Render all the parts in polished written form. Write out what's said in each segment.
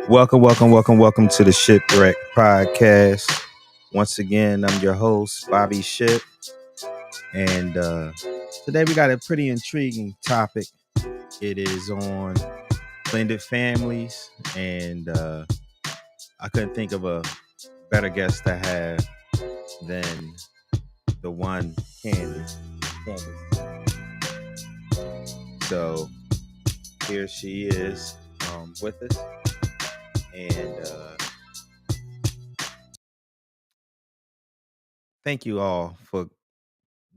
Welcome to the Shipwreck Podcast. Once again, I'm your host, Bobby Ship. And today we got a pretty intriguing topic. It is on blended families. And I couldn't think of a better guest to have than the one Candace. So here she is with us. And thank you all for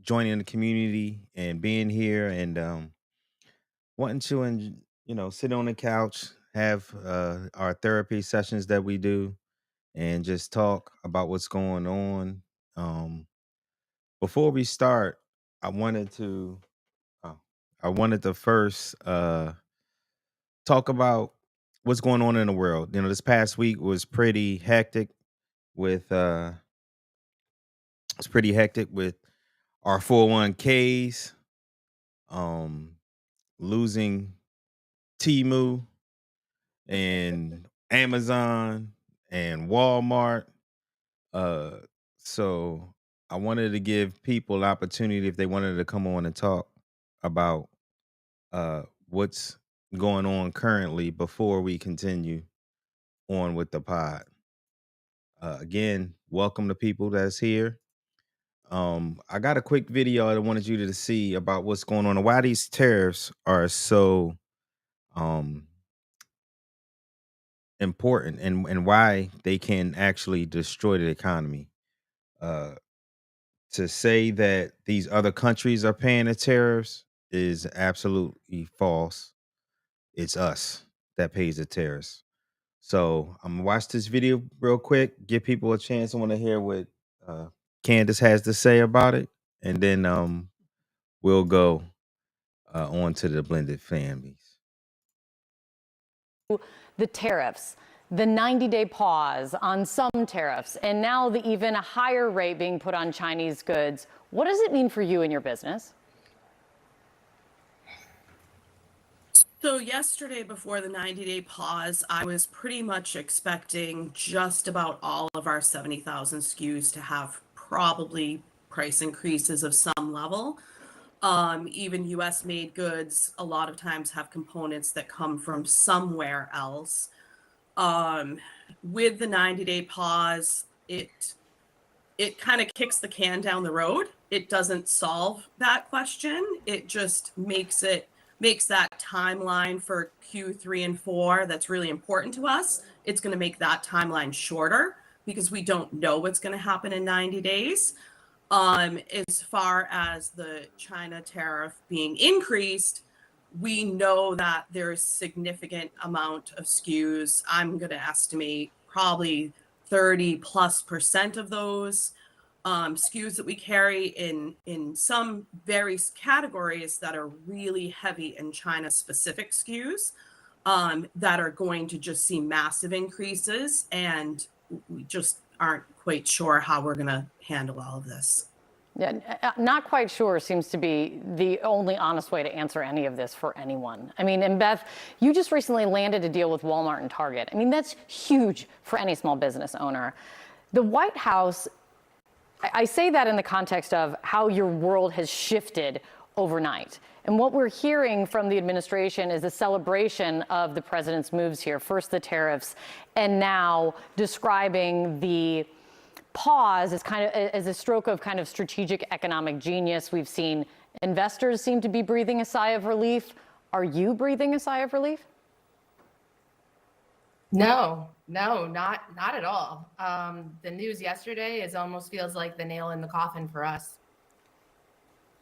joining the community and being here and wanting to sit on the couch, have our therapy sessions that we do, and just talk about what's going on. Before we start, I wanted to first talk about what's going on in the world. This past week was pretty hectic with our 401ks, losing Temu and Amazon and Walmart. So I wanted to give people opportunity if they wanted to come on and talk about what's going on currently before we continue on with the pod. Again, welcome to people that's here. I got a quick video I wanted you to see about what's going on and why these tariffs are so important and why they can actually destroy the economy. To say that these other countries are paying the tariffs is absolutely false. It's us that pays the tariffs. So I'm gonna watch this video real quick, give people a chance. I want to hear what Candace has to say about it, and then we'll go on to the blended families. The tariffs, the 90-day pause on some tariffs, and now the even higher rate being put on Chinese goods. What does it mean for you and your business? So yesterday, before the 90-day pause, I was pretty much expecting just about all of our 70,000 SKUs to have probably price increases of some level. Even US made goods a lot of times have components that come from somewhere else. With the 90-day pause, it kind of kicks the can down the road. It doesn't solve that question. It just makes that timeline for Q3 and 4 that's really important to us. It's going to make that timeline shorter because we don't know what's going to happen in 90 days. As far as the China tariff being increased, we know that there's significant amount of SKUs. I'm going to estimate probably 30+% of those SKUs that we carry in some various categories that are really heavy in China specific SKUs that are going to just see massive increases, and we just aren't quite sure how we're going to handle all of this. Yeah, not quite sure seems to be the only honest way to answer any of this for anyone. I mean, and Beth, you just recently landed a deal with Walmart and Target. I mean, that's huge for any small business owner. The White House, I say that in the context of how your world has shifted overnight. And what we're hearing from the administration is a celebration of the president's moves here. First the tariffs, and now describing the pause as a stroke of kind of strategic economic genius. We've seen investors seem to be breathing a sigh of relief. Are you breathing a sigh of relief? No, not at all. The news yesterday almost feels like the nail in the coffin for us.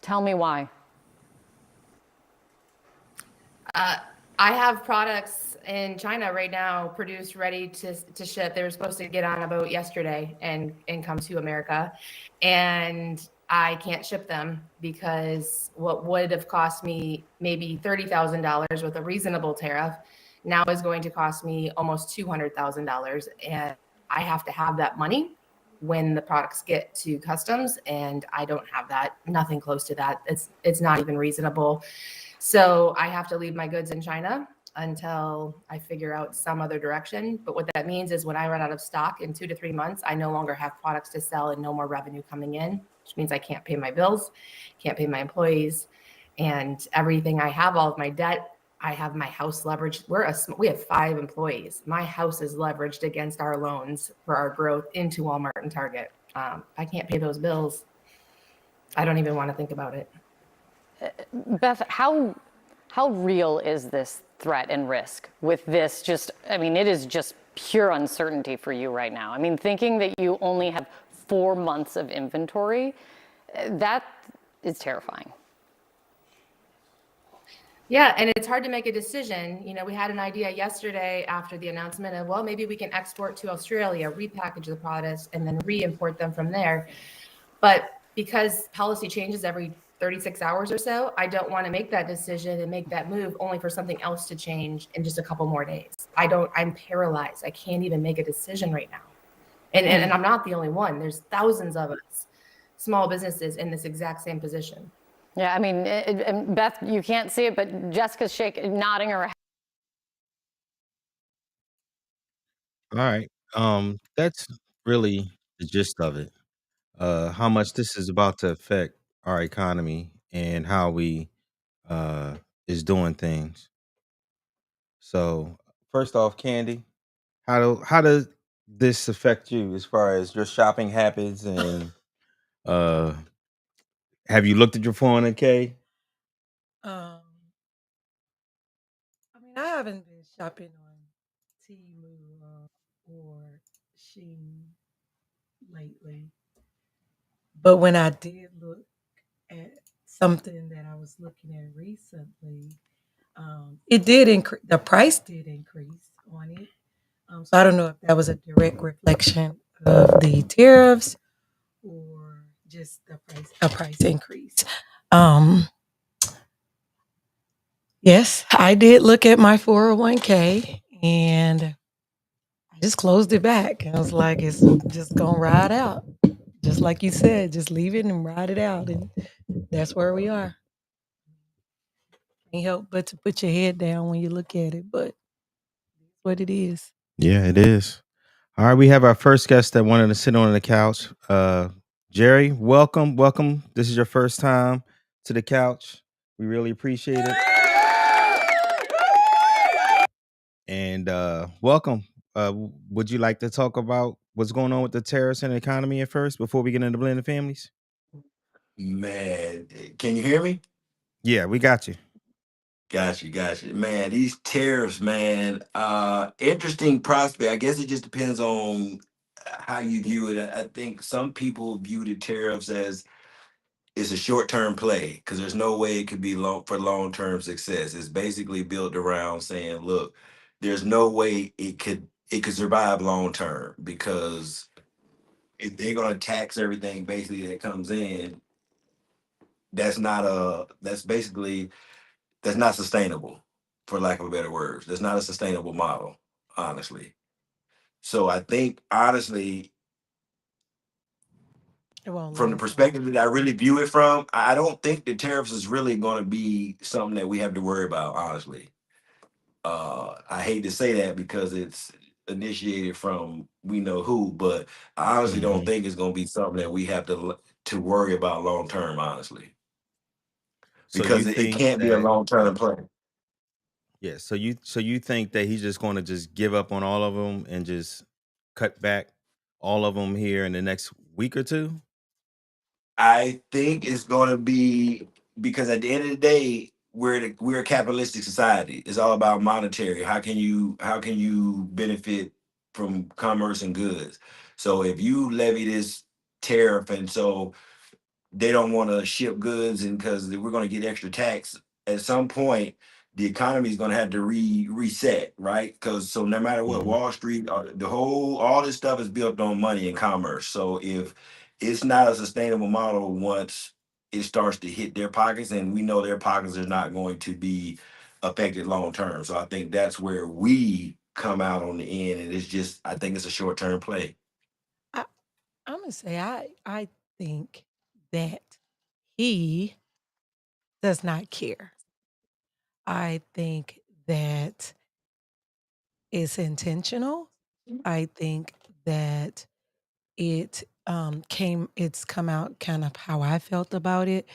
Tell me why. I have products in China right now produced, ready to ship. They were supposed to get on a boat yesterday and come to America. And I can't ship them because what would have cost me maybe $30,000 with a reasonable tariff now is going to cost me almost $200,000. And I have to have that money when the products get to customs, and I don't have that, nothing close to that. It's not even reasonable. So I have to leave my goods in China until I figure out some other direction. But what that means is when I run out of stock in 2 to 3 months, I no longer have products to sell and no more revenue coming in, which means I can't pay my bills, can't pay my employees, and everything. I have all of my debt. I have my house leveraged. We have 5 employees. My house is leveraged against our loans for our growth into Walmart and Target. I can't pay those bills. I don't even want to think about it. Beth, how real is this threat and risk with this? It is just pure uncertainty for you right now. I mean, thinking that you only have 4 months of inventory, that is terrifying. Yeah, and it's hard to make a decision. We had an idea yesterday after the announcement of, well, maybe we can export to Australia, repackage the products, and then re-import them from there. But because policy changes every 36 hours or so, I don't want to make that decision and make that move only for something else to change in just a couple more days. I'm paralyzed. I can't even make a decision right now. And I'm not the only one. There's thousands of us, small businesses in this exact same position. Yeah, and Beth, you can't see it, but Jessica's nodding her head. All right. That's really the gist of it. How much this is about to affect our economy and how we is doing things. So first off, Candy, how does this affect you as far as your shopping habits and uh have you looked at your 401k? Um, I haven't been shopping on Temu or Shein lately, but when I did look at something that I was looking at recently, it did increase. The price did increase on it. So I don't know if that was a direct reflection of the tariffs or just a price increase. Um, yes, I did look at my 401k and I just closed it back. I was like, it's just gonna ride out. Just like you said, just leave it and ride it out. And that's where we are. Can't help but to put your head down when you look at it, but it's what it is. Yeah, it is. All right, we have our first guest that wanted to sit on the couch. Jerry, welcome. This is your first time to the couch. We really appreciate it. And welcome. Would you like to talk about what's going on with the tariffs and the economy at first before we get into blended families? Man, can you hear me? Yeah, we got you. Got you. Man, these tariffs, man, interesting prospect. I guess it just depends on how you view it. I think some people view the tariffs as it's a short-term play because there's no way it could be long-term success. It's basically built around saying, look, there's no way it could survive long term because if they're gonna tax everything basically that comes in, that's not sustainable, for lack of better words. That's not a sustainable model, honestly. So I think honestly, It won't from the last long. perspective that I really view it from, I don't think the tariffs is really going to be something that we have to worry about, honestly. I hate to say that because it's initiated from we know who, but I honestly don't Mhm. think it's going to be something that we have to worry about long term, honestly, So you because it think can't be a that long term play. yeah, so you think that he's just going to just give up on all of them and just cut back all of them here in the next week or two? I think it's going to be because at the end of the day, we're a capitalistic society. It's all about monetary. How can you benefit from commerce and goods? So if you levy this tariff, and so they don't want to ship goods, and because we're going to get extra tax at some point, the economy is going to have to reset, right? Because so no matter what, Mhm. Wall Street, all this stuff is built on money and commerce. So if it's not a sustainable model once it starts to hit their pockets, and we know their pockets are not going to be affected long term. So I think that's where we come out on the end, and I think it's a short term play. I, I'm gonna say I think that he does not care. I think that it's intentional. I think that it's come out kind of how I felt about it.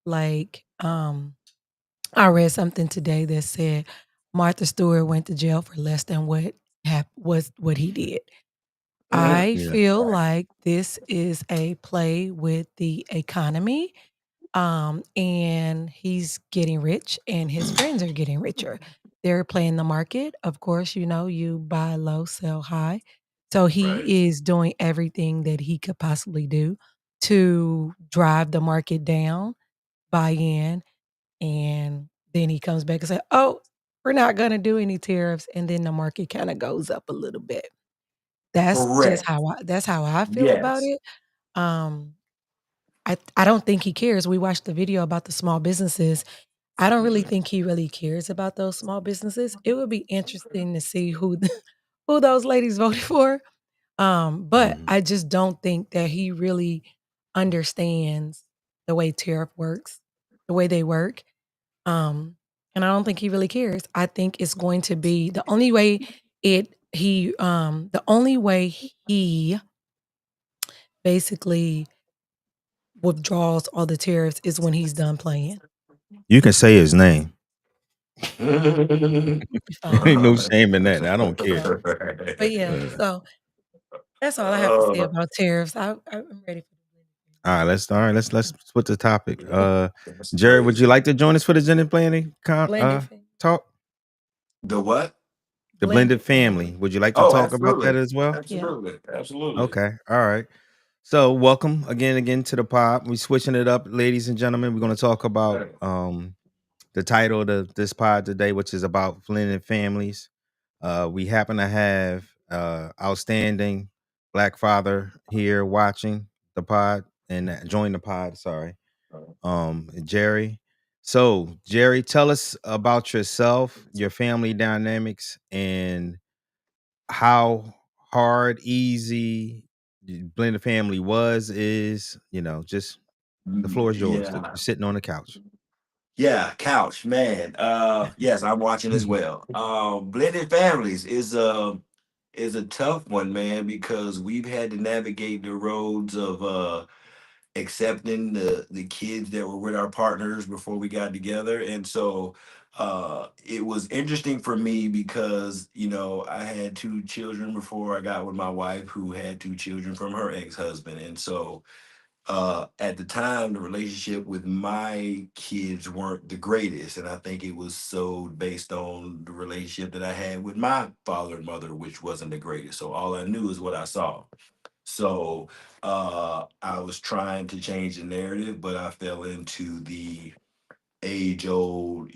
Like, I read something today that said Martha Stewart went to jail for less than was what he did. I Yeah. feel like this is a play with the economy, and he's getting rich, and his friends are getting richer. They're playing the market. Of course, you buy low, sell high. So Right. he is doing everything that he could possibly do to drive the market down, buy in, and then he comes back and say, "Oh, we're not gonna do any tariffs," and then the market kinda goes up a little bit. Correct. That's how I feel about Yes. it. Um, I don't think he cares. We watched the video about the small businesses. I don't really Mhm. think he really cares about those small businesses. It would be interesting to see who who those ladies voted for. But Mhm. I just don't think that he really understands the way tariff works, the way they work. Um, and I don't think he really cares. I think it's going to be the only way he basically withdraws all the tariffs is when he's done playing. You can say his name. Ain't no Fine. shame in that. I don't care. So, but yeah, Uh, so that's all I have to say Uh, about tariffs. I'm ready for the all right, let's split the topic. that's Jerry, would you crazy. like to join us for the gender planning blended family. talk? The what? The blended Blended family. family. Would you like to Oh, talk about that absolutely. as well? Yeah. Absolutely. Absolutely. Okay. All right. So welcome again to the pod. We switching it up, ladies and gentlemen. We're going to talk about Right. the title of this pod today, which is about blended families. We happen to have outstanding black father here watching the pod and join the pod. Sorry, Jerry. So, Jerry, tell us about yourself, your family dynamics, and how hard, easy the blended family is. Just the floor is yours. You're Yeah. sitting on the couch. Yeah, couch, man. Yes, I'm watching as well. Blended families is a tough one, man, because we've had to navigate the roads of accepting the kids that were with our partners before we got together. And so it was interesting for me because, I had two children before I got with my wife who had two children from her ex-husband. And so at the time the relationship with my kids weren't the greatest, and I think it was so based on the relationship that I had with my father and mother, which wasn't the greatest. So all I knew is what I saw. So I was trying to change the narrative, but I fell into the age old,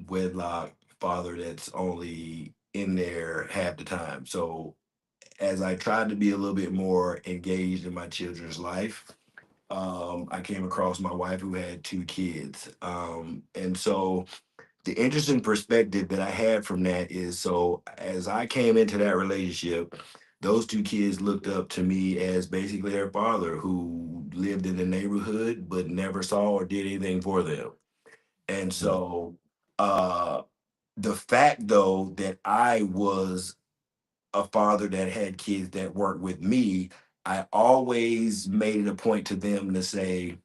wedlock father that's only in there half the time. So as I tried to be a little bit more engaged in my children's life, I came across my wife who had two kids. And so the interesting perspective that I had from that is, so as I came into that relationship, those two kids looked up to me as basically their father who lived in the neighborhood but never saw or did anything for them. And Mhm. so uh the fact though that I was a father that had kids that weren't with me, I always made it a point to them to say,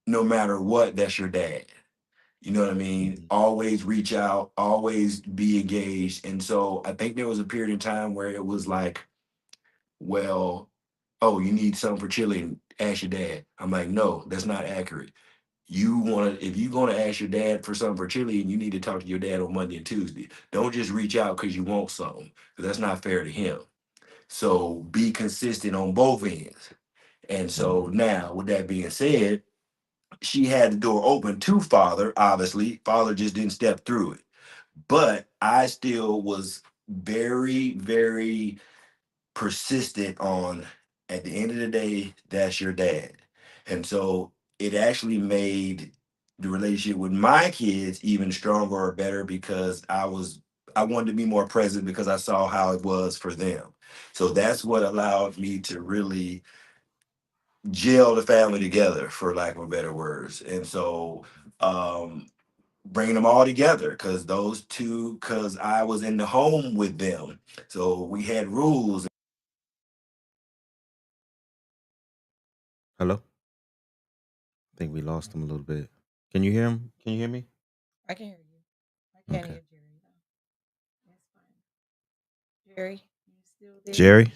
no matter what, that's your dad. You know what I mean? Mhm. Always reach out, always be engaged. And so I think there was a period of time where it was like, well, oh, you need something for chili, ask your dad. I'm like, no, that's not accurate. If you want to ask your dad for something for chili, and you need to talk to your dad on Monday and Tuesday. Don't just reach out because you want something, because that's not fair to him. So be consistent on both ends. And so Mhm. now, with that being said, she had the door open to father. Obviously, father just didn't step through it. But I still was very, very persistent on, at the end of the day, that's your dad. And so it actually made the relationship with my kids even stronger or better because I wanted to be more present because I saw how it was for them. So that's what allowed me to really gel the family together, for lack of better words. And so bringing them all together, because those two, because I was in the home with them, so we had rules. Hello? I think we lost him a little bit. Can you hear him? Can you hear me? I can hear you. I can't Okay. hear Jerry though. That's fine. Jerry, you still there? Jerry?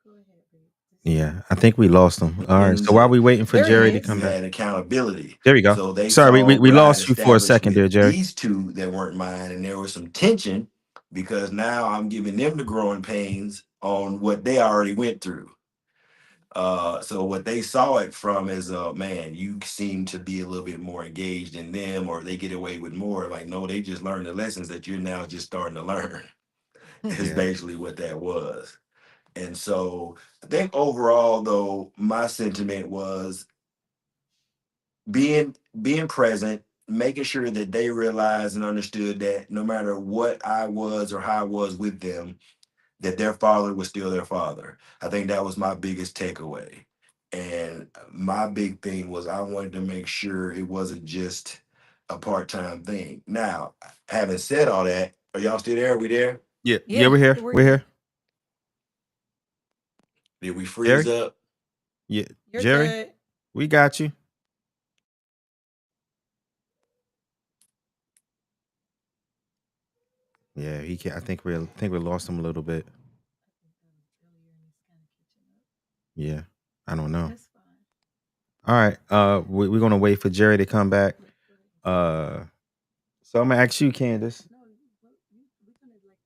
Go ahead, babe. Yeah, I think we lost him. All right. So while we waiting for There he Jerry to is. come You back. had accountability. There we go. So they Sorry, saw we what I had lost you for a established second there, with Jerry. these two that weren't mine, and there was some tension because now I'm giving them the growing pains on what they already went through. So what they saw it from is, man, you seem to be a little bit more engaged in them, or they get away with more. Like, no, they just learned the lessons that you're now just starting to learn. Is Yeah. basically what that was. And so I think overall, though, my sentiment was being present, making sure that they realized and understood that no matter what I was or how I was with them, that their father was still their father. I think that was my biggest takeaway. And my big thing was I wanted to make sure it wasn't just a part-time thing. Now, having said all that, are y'all still there? Are we there? Yeah, we're here. We're here. Did we freeze up? Yeah. You're Jerry, good. we got you. Yeah, he can I think we lost him a little bit. Yeah. I don't know. That's fine. All right. We're gonna wait for Jerry to come back. So I'm gonna ask you, Candace. No, we're gonna like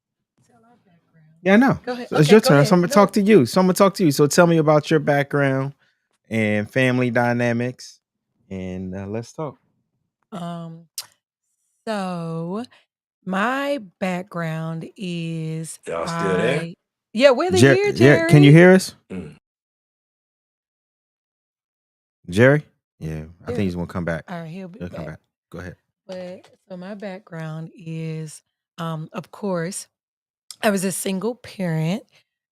tell our background. Yeah, I know. Go ahead. So it's Okay, your go turn. ahead. So I'm gonna No. talk to you. So tell me about your background and family dynamics, and let's talk. So my background is Y'all still there? yeah, we're here, Yeah, can you Jerry. hear us, Mm. Jerry? Yeah, I think Jerry. he's gonna come back. All right, he'll be He'll come back. back. Go ahead. But so my background is, of course, I was a single parent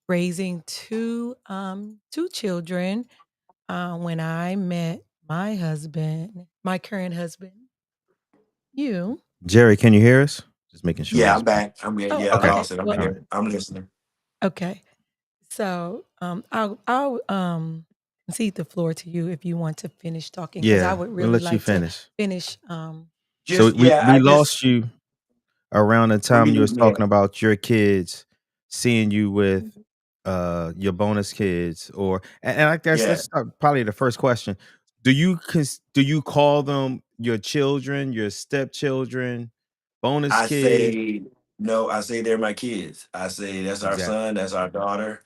raising two children when I met my husband, my current husband. You. Jerry, can you hear us? Just making sure Yeah, he's I'm back. I'm here. Oh, Yeah, I okay. lost it. I'm well, All right. here. I'm listening. okay. So I'll concede the floor to you if you want to finish talking because I Yeah, would we'll really let you like to finish. finish. So Just yeah, we I just lost you around the what do time you you was mean? Yeah. talking about your kids seeing you with your bonus kids, or and I guess Yeah. let's start probably the first question. Do you call them your children, your stepchildren, bonus I kids? say no, I say they're my kids. I say that's our Exactly. son, that's our daughter.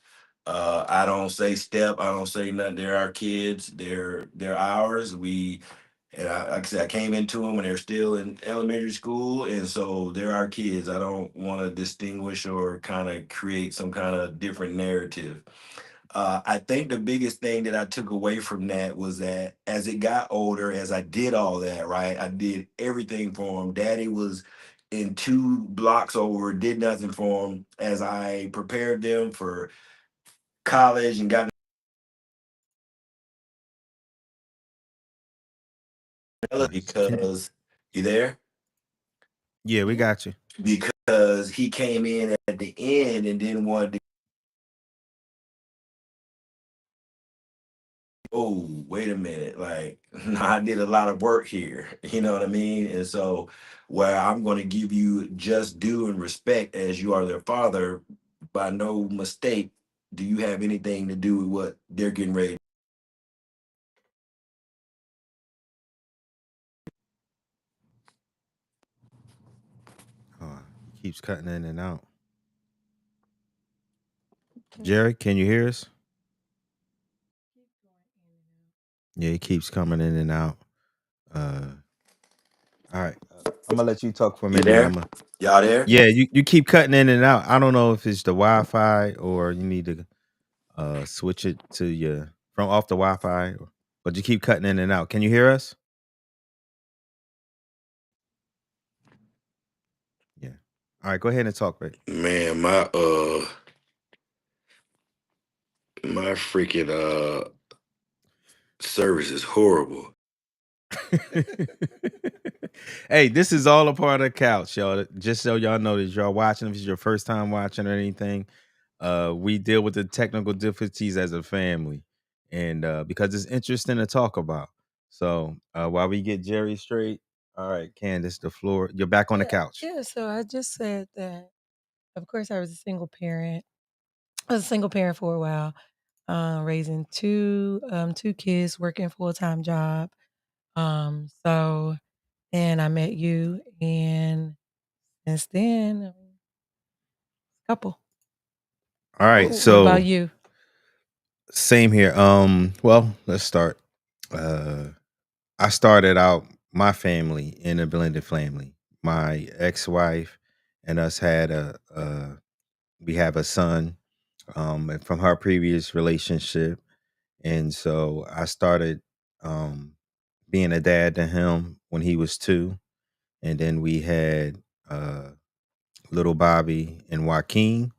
I don't say step, I don't say nothing. They're our kids, they're ours. And like I said, I came into them when they're still in elementary school, and so they're our kids. I don't want to distinguish or kind of create some kind of different narrative. I think the biggest thing that I took away from that was that as it got older, as I did all that, right, I did everything for him. Daddy was in two blocks over, did nothing for him as I prepared them for college and got Can, because you there? yeah, we got you. Because he came in at the end and didn't want to, oh, wait a minute, like I did a lot of work here, you know what I mean? And so where I'm going to give you just due and respect as you are their father, by no mistake do you have anything to do with what they're getting ready. Oh, he keeps cutting in and out. Jerry, can you hear us? Yeah, he keeps coming in and out. All right. I'm gonna let you talk for a You minute, and there? I'm gonna. Y'all there? Yeah, you keep cutting in and out. I don't know if it's the Wi-Fi or you need to switch it to your from off the Wi-Fi, but you keep cutting in and out. Can you hear us? Yeah. All right, go ahead and talk, Rick. Man, my freaking service is horrible. Hey, this is all a part of the couch, y'all. Just so y'all know that y'all watching, if it's your first time watching or anything, we deal with the technical difficulties as a family, and because it's interesting to talk about. So while we get Jerry straight, all right, Candace, the floor. You're back on the couch. Yeah, so I just said that, of course, I was a single parent. I was a single parent for a while, raising two kids, working full-time job. So then I met you, and since then, couple. All right, What so about you? same here. Well, let's start. I started out my family in a blended family. My ex-wife and us had we have a son from her previous relationship, and so I started being a dad to him when he was 2, and then we had uh, little Bobby and Joaquin,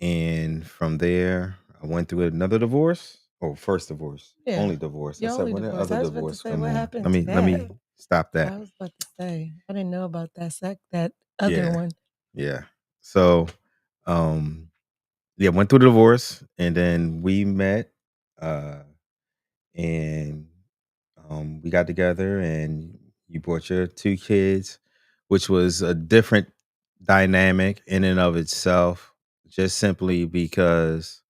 and from there I went through another divorce. Oh, first divorce, Yeah, only divorce. I your said, only when the divorce. other I was about to divorce say, come what on? happened Let to me let me that? stop that. I was about to say, I didn't know about that other Yeah, one. yeah. So, um, yeah, went through the divorce, and then we met, uh, and we got together, and you brought your 2 kids, which was a different dynamic in and of itself, just simply because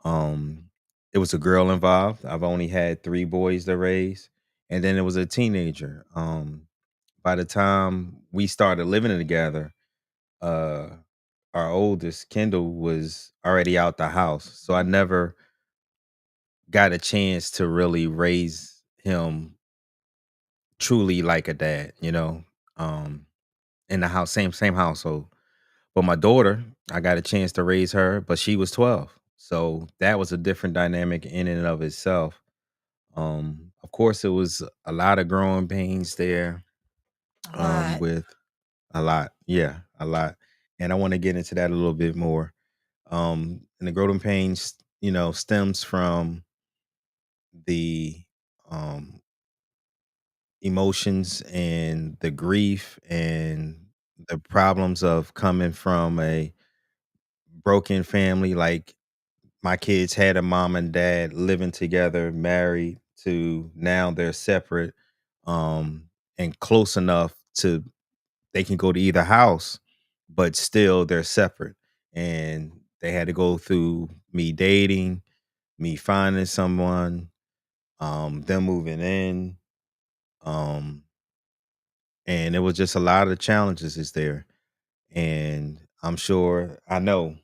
um it was a girl involved. I've only had 3 boys to raise, and then it was a teenager. By the time we started living together, uh our oldest, Kendall, was already out the house. So I never got a chance to really raise him truly like a dad, um, in the house, same household. But my daughter, I got a chance to raise her, but she was 12. So that was a different dynamic in and of itself. Of course, it was a lot of growing pains there, A lot. with a lot. Yeah, a lot. And I want to get into that a little bit more. And the growing pains, stems from the um emotions and the grief and the problems of coming from a broken family. Like, my kids had a mom and dad living together, married, to now they're separate, and close enough to they can go to either house, but still they're separate. And they had to go through me dating, me finding someone, them moving in, um, and it was just a lot of challenges is there. And I'm sure I know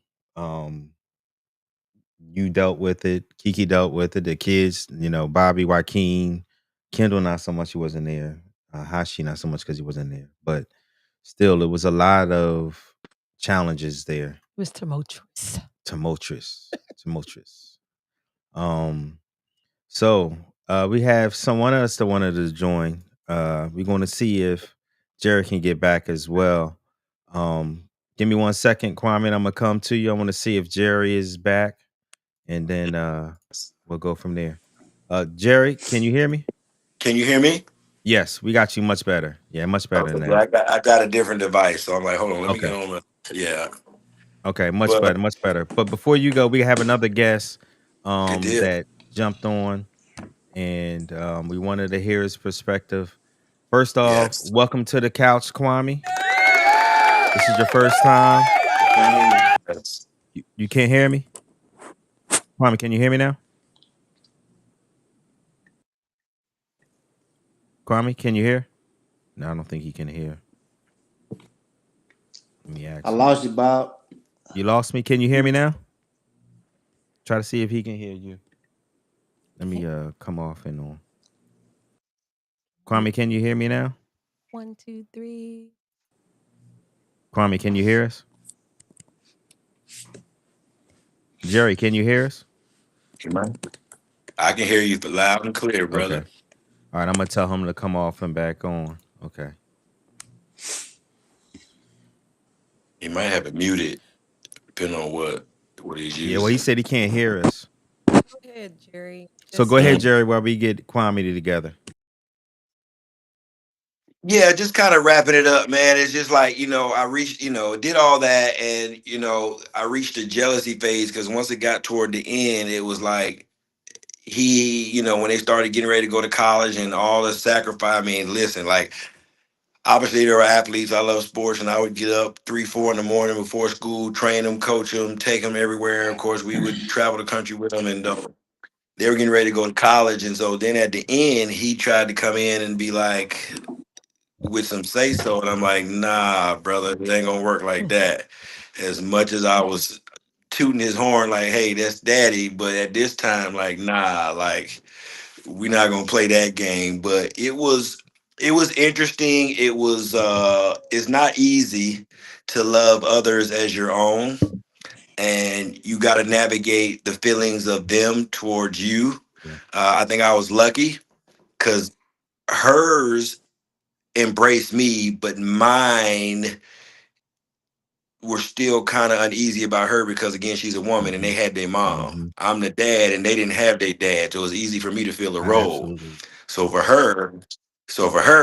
you dealt with it, Kiki dealt with it, the kids, Bobby, Joaquin, Kendall, not so much, he wasn't there. Hashi, not so much because he wasn't there. But still, it was a lot of challenges there. It was tumultuous. Tumultuous. Um, so we have someone else that wanted to join. We're going to see if Jared can get back as well. Give me 1 second, Kwame, and I'm gonna come to you. I want to see if Jerry is back, and then we'll go from there. Jerry, can you hear me? Can you hear me? Yes, we got you much better. Yeah, much better Okay, yeah, now. I got a different device, so I'm like, hold on, let me Okay. get on the. Yeah, Okay, much but better, much better. But before you go, we have another guest good deal. that jumped on, and we wanted to hear his perspective. First off, Yes. welcome to the couch, Kwame. This is your first time. Yes. You can't hear me? Kwame, can you hear me now? Kwame, can you hear? No, I don't think he can hear. Let me ask I him. lost you, Bob. You lost me. Can you hear me now? Try to see if he can hear you. Let me come off and on. Kwame, can you hear me now? 1, 2, 3. Kwame, can you hear us? Jerry, can you hear us? I can hear you loud and clear, Okay. brother. All right, I'm gonna tell him to come off and back on. Okay. He might have it muted, depending on what he's Yeah, well, he using. said he can't hear us. Go ahead, Jerry. So Just go ahead, Mm. Jerry, while we get Kwame together. Yeah, just kind of wrapping it up, man. It's just like, I reached, did all that, and I reached the jealousy phase because once it got toward the end, it was like when they started getting ready to go to college and all the sacrifice. I mean, listen, like obviously they were athletes. I love sports, and I would get up 3, 4 in the morning before school, train them, coach them, take them everywhere. Of course, we would travel the country with them, and they were getting ready to go to college. And so then at the end, he tried to come in and be like with some say so, and I'm like, nah, brother, it ain't gonna work like that. As much as I was tooting his horn, like, hey, that's daddy, but at this time, like, nah, like we're not gonna play that game. But it was interesting. It's not easy to love others as your own, and you got to navigate the feelings of them towards you. Yeah. I think I was lucky because hers embraced me, but mine were still kind of uneasy about her because again, she's a woman and they had their mom. Mm-hmm. I'm the dad and they didn't have their dad. So it was easy for me to fill a role. Absolutely. So for her,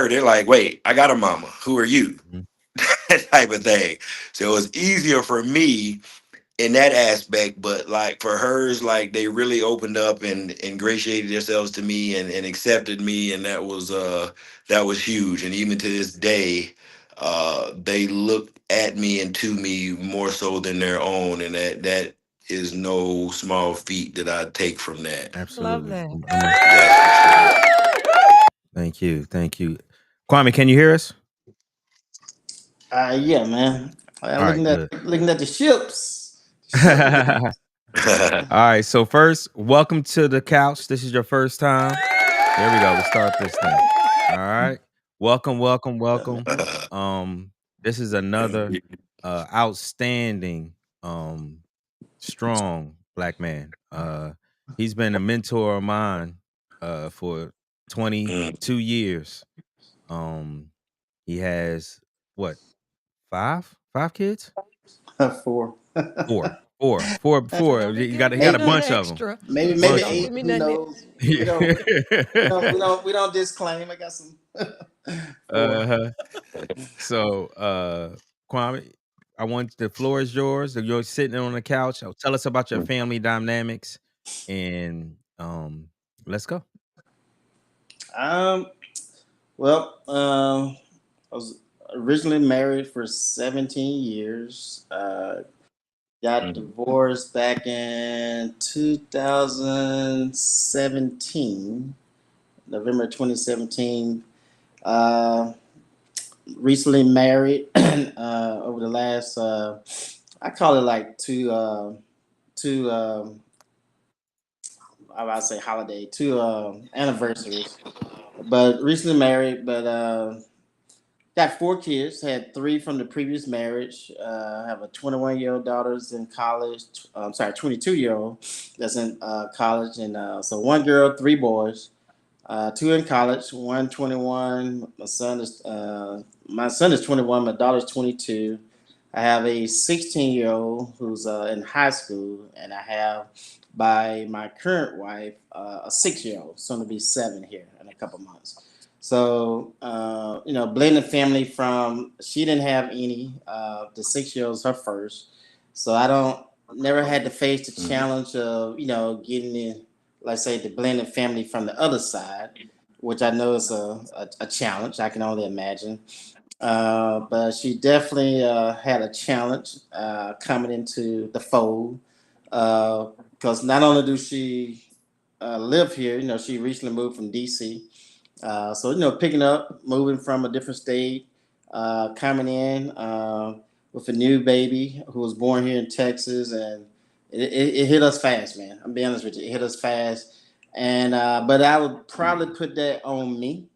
they're like, wait, I got a mama. Who are you? Mm-hmm. That type of thing. So it was easier for me in that aspect, but like for hers, like they really opened up and ingratiated themselves to me and accepted me, and that was huge. And even to this day, they look at me and to me more so than their own, and that is no small feat that I take from that. love Absolutely. that. That's for sure. Thank you. Thank you. Kwame, can you hear us? Yeah, man. I'm All right, looking at good. looking at the ships. All right. So first, welcome to the couch. This is your first time. There we go. Let's start this thing. All right. Welcome, welcome, welcome. This is another outstanding, strong black man. He's been a mentor of mine for 22 years. He has what, five kids? 4. Four. Don't be He giving got me a Maybe, nothing bunch of them. extra. maybe Bunch Don't of 8. give me Who nothing. knows? We don't we don't disclaim. I got some 4. uh-huh. So, Kwame, I want the floor is yours. You're sitting on the couch. Tell us about your family dynamics, and let's go. Um. Well, I was originally married for 17 years. Got divorced back in 2017, November 2017. Uh, Recently married over the last I call it like two I would say holiday, two anniversaries, but recently married, but got 4 kids, had 3 from the previous marriage. I have a 21-year-old daughter's in college. I'm sorry, 22-year-old that's in college, and so one girl, 3 boys. 2 in college, one 21. My son is 21. My daughter's 22. I have a 16-year-old who's in high school, and I have by my current wife a 6-year-old, soon to be 7 here in a couple months. So blended family from she didn't have any. The 6-year-old's her first, so I don't never had to face the challenge of getting in, let's say, the blended family from the other side, which I know is a challenge. I can only imagine. But she definitely had a challenge coming into the fold because not only do she live here, she recently moved from DC. So picking up, moving from a different state, coming in with a new baby who was born here in Texas, and it hit us fast, man. I'm being honest with you, it hit us fast, and but I would probably put that on me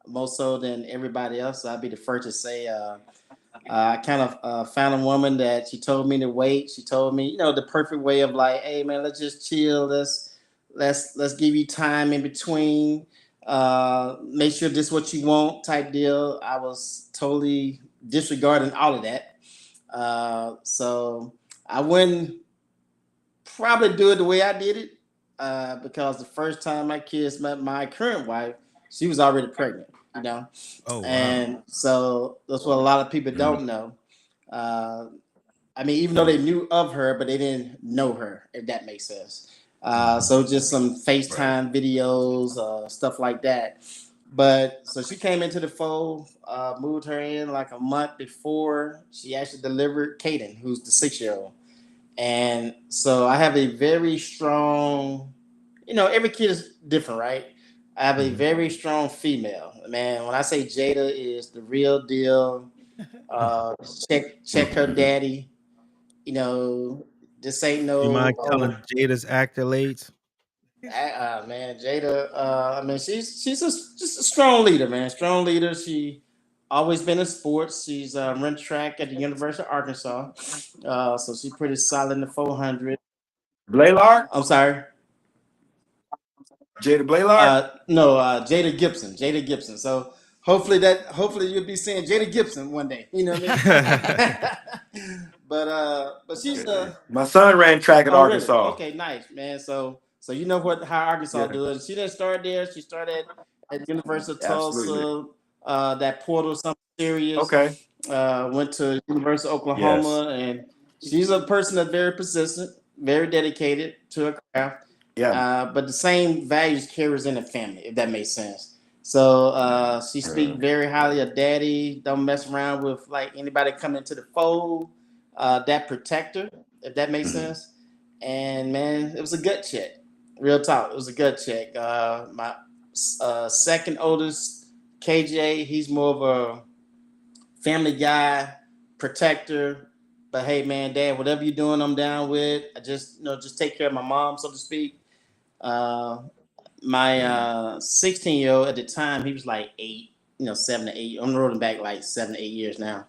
more so than everybody else. So I'd be the first to say. I kind of found a woman that she told me to wait. She told me, the perfect way of like, hey man, let's just chill. Let's give you time in between. Make sure this is what you want type deal. I was totally disregarding all of that. So I wouldn't probably do it the way I did it, because the first time my kids met my current wife, she was already pregnant, Oh, wow. and so that's what a lot of people don't know. Uh, I mean, even though they knew of her, but they didn't know her, if that makes sense. So just some FaceTime videos, stuff like that. But so she came into the fold, moved her in like a month before she actually delivered Kaden, who's the 6-year-old. And so I have a very strong, every kid is different, right? I have a very strong female. Man, when I say Jada is the real deal, uh, check her daddy, this ain't You no, mind telling Jada's accolades? man, Jada. I mean, she's just a strong leader, man. Strong leader. She always been in sports. She's run track at the University of Arkansas. So she's pretty solid in the 400. Blaylar? I'm sorry. Jada Blaylar? No, Jada Gibson. Jada Gibson. So hopefully you'll be seeing Jada Gibson one day. You know what I mean? But she's My son ran track at oh, really? Arkansas. Okay, nice, man. So you know how Arkansas Yeah. do it. She didn't start there. She started at University of Absolutely. Tulsa. That portal something serious. Okay. Went to University of Oklahoma, and she's a person that's very persistent, very dedicated to her craft. Yeah. But the same values carries in the family, if that makes sense. So she speaks very highly of daddy. Don't mess around with like anybody coming into the fold. That protector, if that makes sense. And man, it was a gut check. Real talk, it was a gut check. My second oldest, KJ, he's more of a family guy, protector. But hey, man, dad, whatever you're doing, I'm down with. I just take care of my mom, so to speak. My 16-year-old at the time, he was like 8, 7 to 8. I'm rolling back like 7 to 8 years now.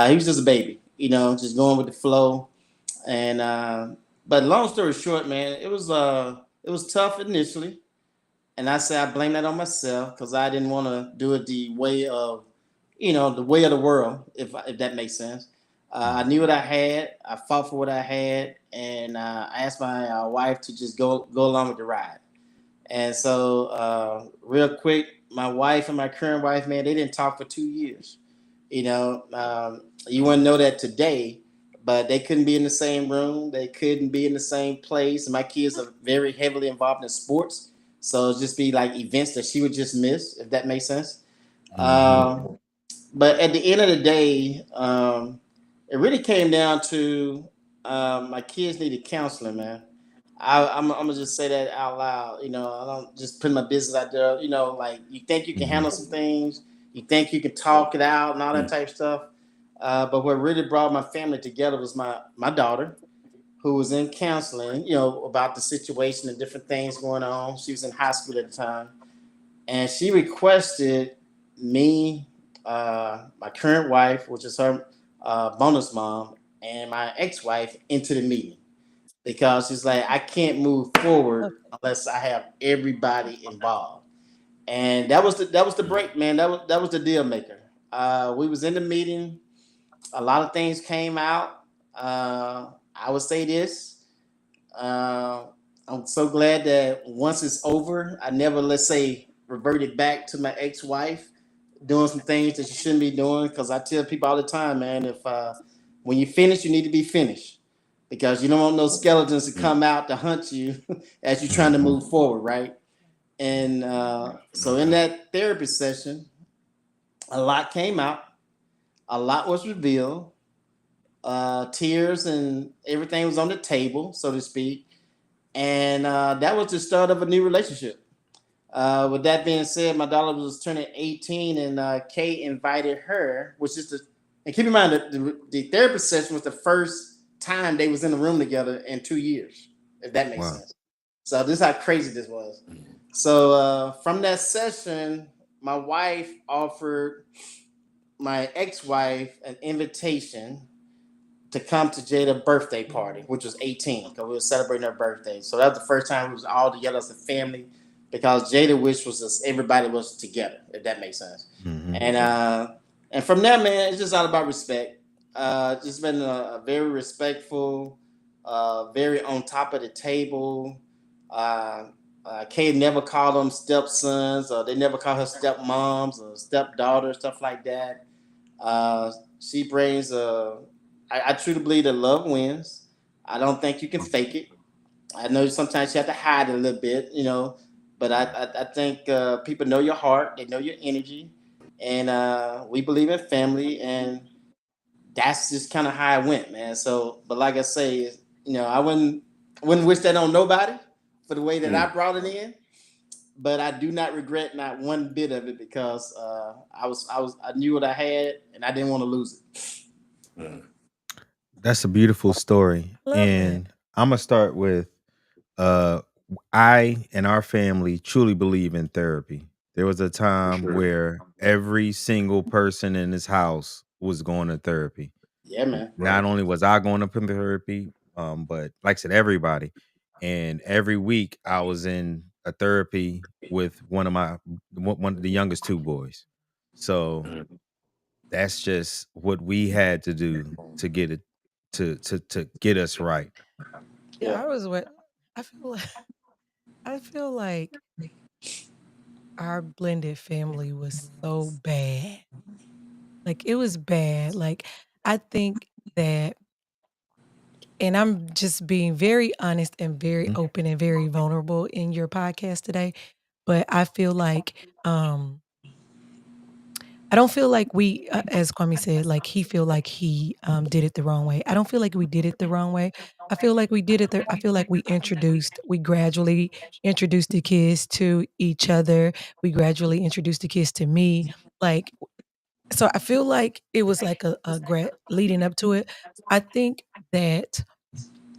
He was just a baby, just going with the flow. And but long story short, man, it was tough initially, and I say I blame that on myself because I didn't want to do it the way of, the way of the world, if that makes sense. I knew what I had. I fought for what I had, and I asked my wife to just go along with the ride. And so, real quick, my wife and my current wife, man, they didn't talk for 2 years. You wouldn't know that today, but they couldn't be in the same room. They couldn't be in the same place. And my kids are very heavily involved in sports. So it'd just be like events that she would just miss, if that makes sense. But at the end of the day, it really came down to my kids needed counseling, man. I'm gonna just say that out loud. I don't just put my business out there. Like you think you can handle some things, you think you can talk it out and all that type of stuff. But what really brought my family together was my daughter, who was in counseling, about the situation and different things going on. She was in high school at the time, and she requested me, my current wife, which is her bonus mom, and my ex-wife into the meeting because she's like, I can't move forward unless I have everybody involved. And that was the break, man. That was the deal maker. We was in the meeting. A lot of things came out. I would say this. I'm so glad that once it's over, I never, let's say, reverted back to my ex-wife doing some things that you shouldn't be doing. Because I tell people all the time, man, if when you finish, you need to be finished because you don't want those skeletons to come out to hunt you as you're trying to move forward, right? And so in that therapy session, a lot came out. A lot was revealed. Tears and everything was on the table, so to speak. And that was the start of a new relationship. With that being said, my daughter was turning 18, and Kay invited her, and keep in mind that the therapy session was the first time they was in the room together in 2 years, if that makes sense. So this is how crazy this was. So from that session, my wife offered my ex-wife an invitation to come to Jada's birthday party, which was 18, because we were celebrating her birthday. So that was the first time we was all together as a family, because Jada wish was just everybody was together, if that makes sense. And from there, man, it's just all about respect. Just been a very respectful, very on top of the table. Uh, Kay never called them stepsons, or they never call her stepmoms or stepdaughters, stuff like that. Uh, she brings I truly believe that love wins. I don't think you can fake it. I know sometimes you have to hide it a little bit, but I think people know your heart, they know your energy, and we believe in family, and that's just kind of how it went, man. So, but like I say, I wouldn't wish that on nobody for the way that I brought it in, but I do not regret not one bit of it because I knew what I had and I didn't want to lose it. That's a beautiful story. Love that. And I'm gonna start with uh I and our family truly believe in therapy. There was a time where every single person in this house was going to therapy. Yeah, man. Not only was I going to therapy, but like I said, everybody. And every week I was in a therapy with one of the youngest two boys. So that's just what we had to do to get it to get us right. Yeah, Yeah. I was what I feel like I feel like our blended family was so bad. Like it was bad. Like I think that, and I'm just being very honest and very Mhm. open and very vulnerable in your podcast today, but I feel like I don't feel like we, as Kwame said, like he feel like he did it the wrong way. I don't feel like we did it the wrong way. I feel like we did it. I feel like we gradually introduced the kids to each other. We gradually introduced the kids to me. Like, so I feel like it was like leading up to it. I think that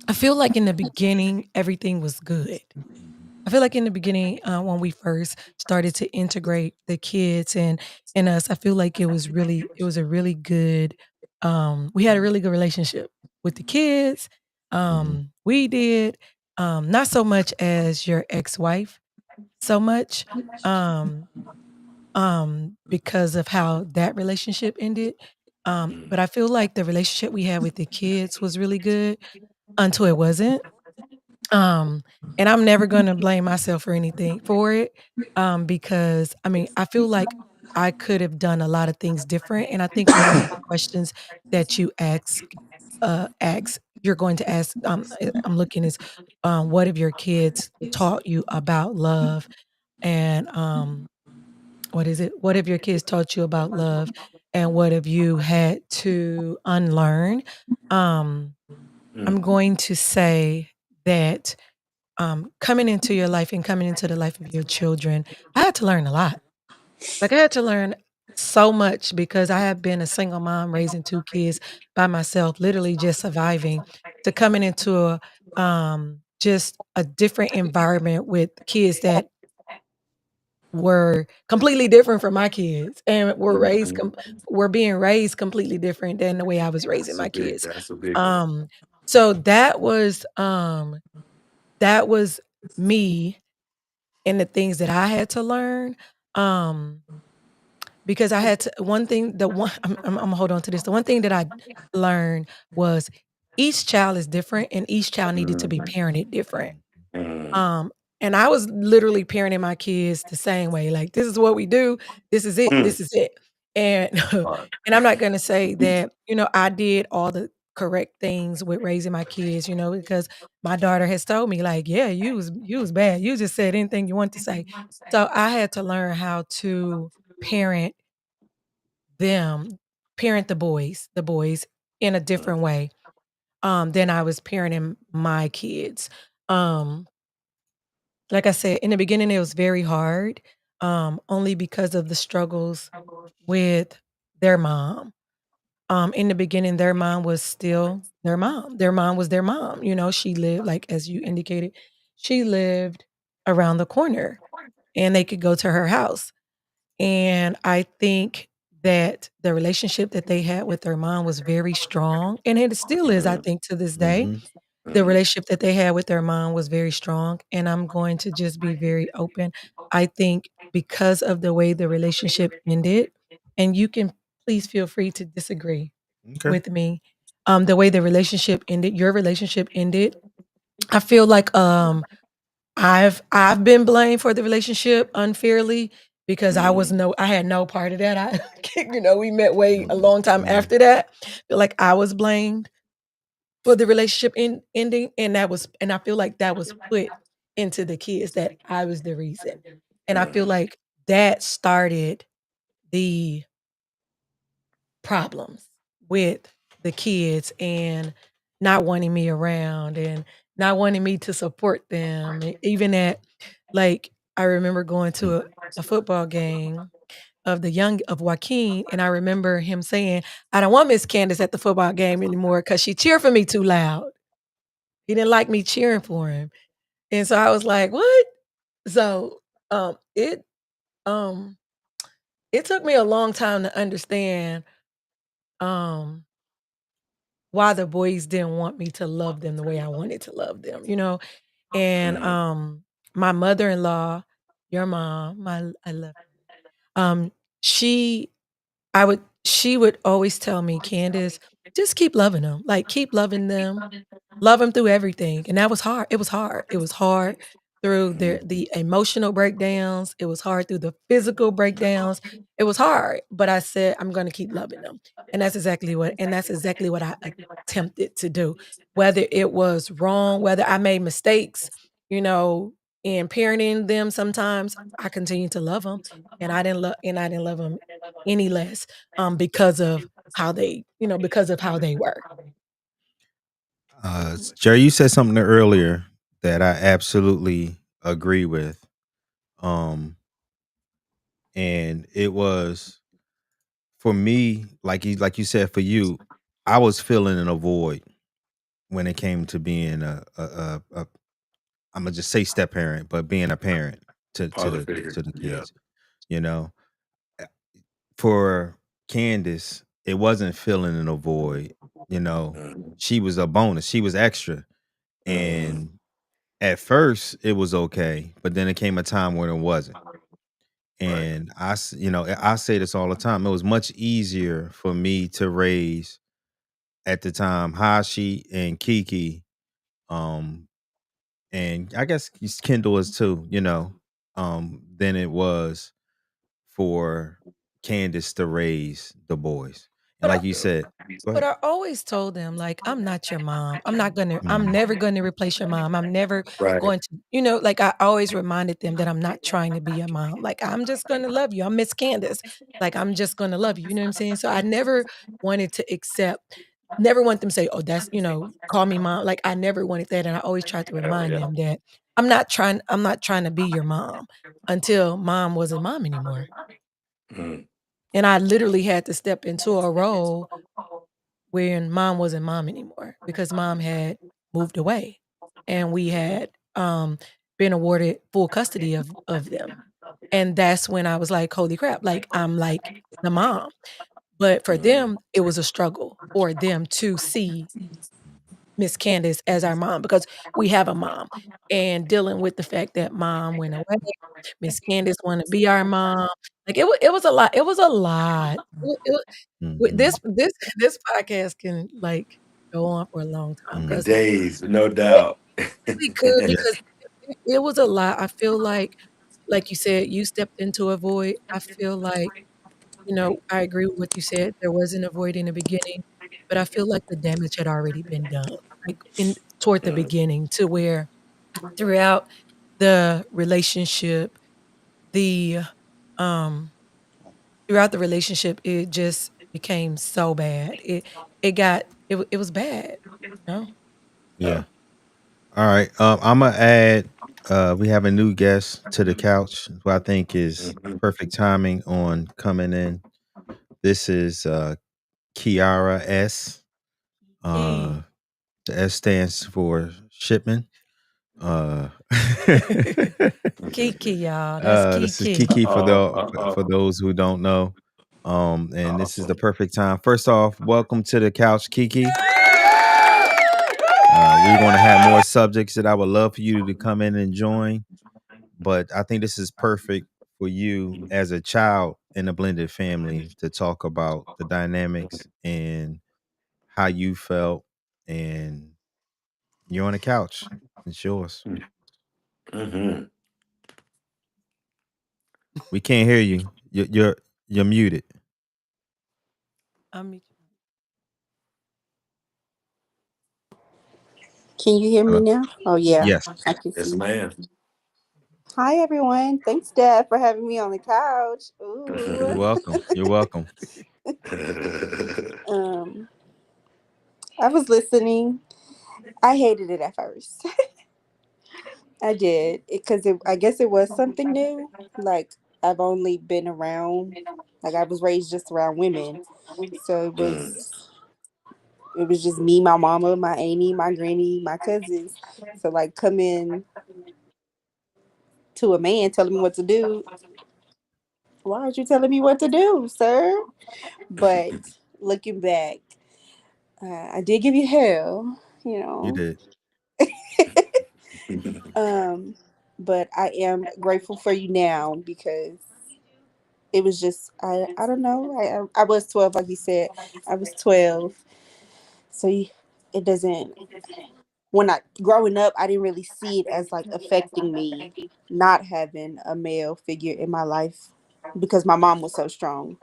I feel like in the beginning everything was good. I feel like in the beginning, when we first started to integrate the kids and us, I feel like it was a really good, we had a really good relationship with the kids. Mhm. We did, not so much as your ex-wife, so much, um, because of how that relationship ended. But I feel like the relationship we had with the kids was really good until it wasn't. Um, and I'm never gonna blame myself for anything for it, because, I mean, I feel like I could have done a lot of things different, and I think one of the questions that you you're going to ask, I'm looking is, what have your kids taught you about love? And, what is it? What have your kids taught you about love, and what have you had to unlearn? Um, I'm going to say that coming into your life and coming into the life of your children, I had to learn a lot. Like I had to learn so much because I have been a single mom raising two kids by myself, literally just surviving, to coming into just a different environment with kids that were completely different from my kids and were being raised completely different than the way I was raising my kids. That's a big one. Um, so that was me and the things that I had to learn, um, because I had to one thing the one Imma hold on to this. The one thing that I learned was each child is different and each child needed to be parented different. Mm. Um, and I was literally parenting my kids the same way, like, "This is what we do. Mm. This is it." And and I'm not gonna say that, I did all the correct things with raising my kids, because my daughter has told me, like, "Yeah, you was bad. You just said anything you want to say." So I had to learn how to parent them parent the boys in a different way, than I was parenting my kids. Um like I said, in the beginning, it was very hard, only because of the struggles with their mom. In the beginning, their mom was still their mom. Their mom was their mom. She lived, like as you indicated, she lived around the corner and they could go to her house. And I think that the relationship that they had with their mom was very strong. And it still is, I think, to this day. Mhm. The relationship that they had with their mom was very strong, and I'm going to just be very open. I think because of the way the relationship ended, and you can please feel free to disagree. Okay. with me. The way the relationship ended, your relationship ended. I feel like I've been blamed for the relationship unfairly because I had no part of that. We met way a long time Mhm. after that. Feel like I was blamed for the relationship ending, and I feel like that was put into the kids that I was the reason, and I feel like that started the problems with the kids and not wanting me around and not wanting me to support them. Even at like I remember going to a football game of Joaquin, and I remember him saying, "I don't want Miss Candace at the football game anymore because she cheered for me too loud." He didn't like me cheering for him, and so I was like, "What?" So um, it um, it took me a long time to understand um why the boys didn't want me to love them the way I wanted to love them. And my mother-in-law, your mom, I love um she she would always tell me, Candace, just keep loving them. Like keep loving them. Love them through everything. And that was hard. It was hard. It was hard through the emotional breakdowns. It was hard through the physical breakdowns. It was hard. But I said, I'm gonna keep loving them. And that's exactly what I attempted to do. Whether it was wrong, whether I made mistakes, you know, in parenting them sometimes, I continued to love them. And I didn't love them any less because of how they were. Jerry, you said something earlier that I absolutely agree with. Um, and it was for me, like you said, for you, I was feeling in a void when it came to being a I'm gonna just say step parent, but being a parent to Father the figure. to the Yeah. kids, you know. Uh, For Candace, it wasn't filling in a void, you know. Mhm. She was a bonus. She was extra. Mhm. And at first it was okay, but then it came a time when it wasn't. Right. And I say this all the time. It was much easier for me to raise at the time Hashi and Kiki, um, and I guess Kendall is too, than it was for Candace to raise the boys. And But I like you said, go But ahead. I always told them, like, I'm not your mom. I'm Mm, never gonna replace your mom. I'm never Right. going to, like I always reminded them that I'm not trying to be your mom. Like, I'm just gonna love you. I'm Miss Candace. Like, I'm just gonna love you. You know what I'm saying? So I never want them to say, oh, call me mom. Like I never wanted that. And I always tried to Hell remind yeah. them that I'm not trying to be your mom until mom wasn't mom anymore. Mhm. And I literally had to step into a role when mom wasn't mom anymore because mom had moved away and we had been awarded full custody of them. And that's when I was like, holy crap, like I'm like the mom. But for Mhm. them, it was a struggle for them to see Miss Candace as our mom because we have a mom and dealing with the fact that mom went away. Miss Candace wanted to be our mom. Like it was a lot. It was a lot. mhm, This podcast can, like, go on for a long time For mm. because days, no it doubt. really could Yeah. because it was a lot. I feel like you said, you stepped into a void. I feel like, I agree with what you said. There wasn't a void in the beginning, but I feel like the damage had already been done, like, in toward the Mhm. beginning to where throughout the relationship, the, um throughout the relationship, it just became so bad. It was bad, you know? Yeah. All right. I'm gonna add. We have a new guest to the couch, who I think is Mhm. perfect timing on coming in. This is Kiara S. Uh, Kiki. the S stands for shipment. Uh, Kiki, y'all. That's this is Kiki. Kiki for Uh-oh. for Uh-oh. those who don't know. And this is the Awesome. perfect time. First off, welcome to the couch, Kiki. We're going to have more subjects that I would love for you to come in and join, but I think this is perfect for you as a child in a blended family to talk about the dynamics and how you felt, and you're on the couch. It's yours. Mm-hmm. We can't hear you. You're muted. I'm Can you hear me Hello. now? Oh yeah, Yes. I can Yes, see. ma'am. Hi everyone. Thanks, Dad, for having me on the couch. You're Ooh. welcome. You're welcome. Um, I was listening. I hated it at first. I did because I guess it was something new. Like I've only been around. Like I was raised just around women, so Mm. it was just me, my mama, my auntie, my granny, my cousins. So like coming to a man telling me what to do. Why aren't you telling me what to do, sir? But looking back, I did give you hell, you You know. did. Um, but I am grateful for you now because it was just I don't know. I was 12, like you said. I was 12, so it doesn't. When I growing up, I didn't really see it as like affecting me not having a male figure in my life because my mom was so strong.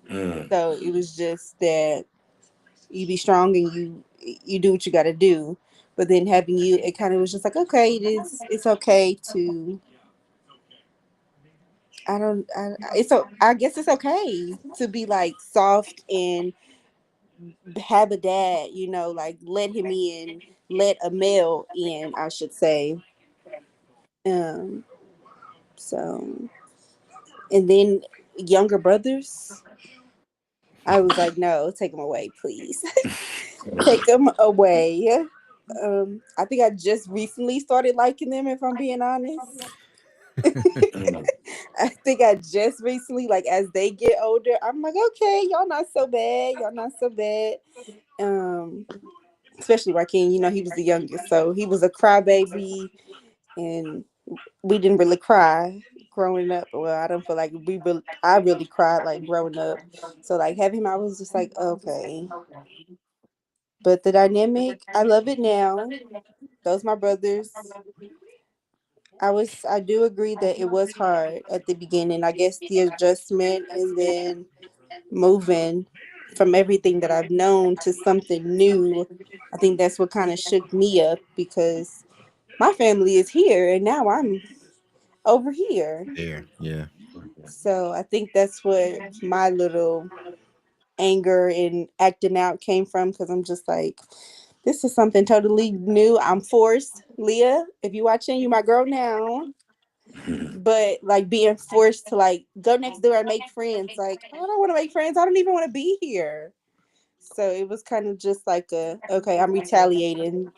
Mm. So it was just that you be strong and you do what you got to do. But then having you, it kind of was just like, okay, it's okay to I guess it's okay to be like soft and have a dad, like let him in, let a male in, I should say. Um, so and then younger brothers, I was like, no, take them away, please. Take them away. I think I just recently started liking them, if I'm being honest. Mm. I think I just recently, like as they get older, I'm like, okay, y'all not so bad. Y'all not so bad. Um, Especially Raheem, he was the youngest, so he was a crybaby, and we didn't really cry growing up. Well, I don't feel like I really cried like growing up. So like having him, I was just like, okay. But the dynamic, I love it now. Those my brothers. I do agree that it was hard at the beginning. I guess the adjustment and then moving from everything that I've known to something new. I think that's what kind of shook me up because my family is here and now I'm over here. There. Yeah. So I think that's what my little anger and acting out came from because I'm just like, this is something totally new. I'm forced. Leah, if you watching, you my girl now. But like being forced to like go next door and make friends, like I don't want to make friends. I don't even want to be here. So it was kind of just like okay, I'm retaliating.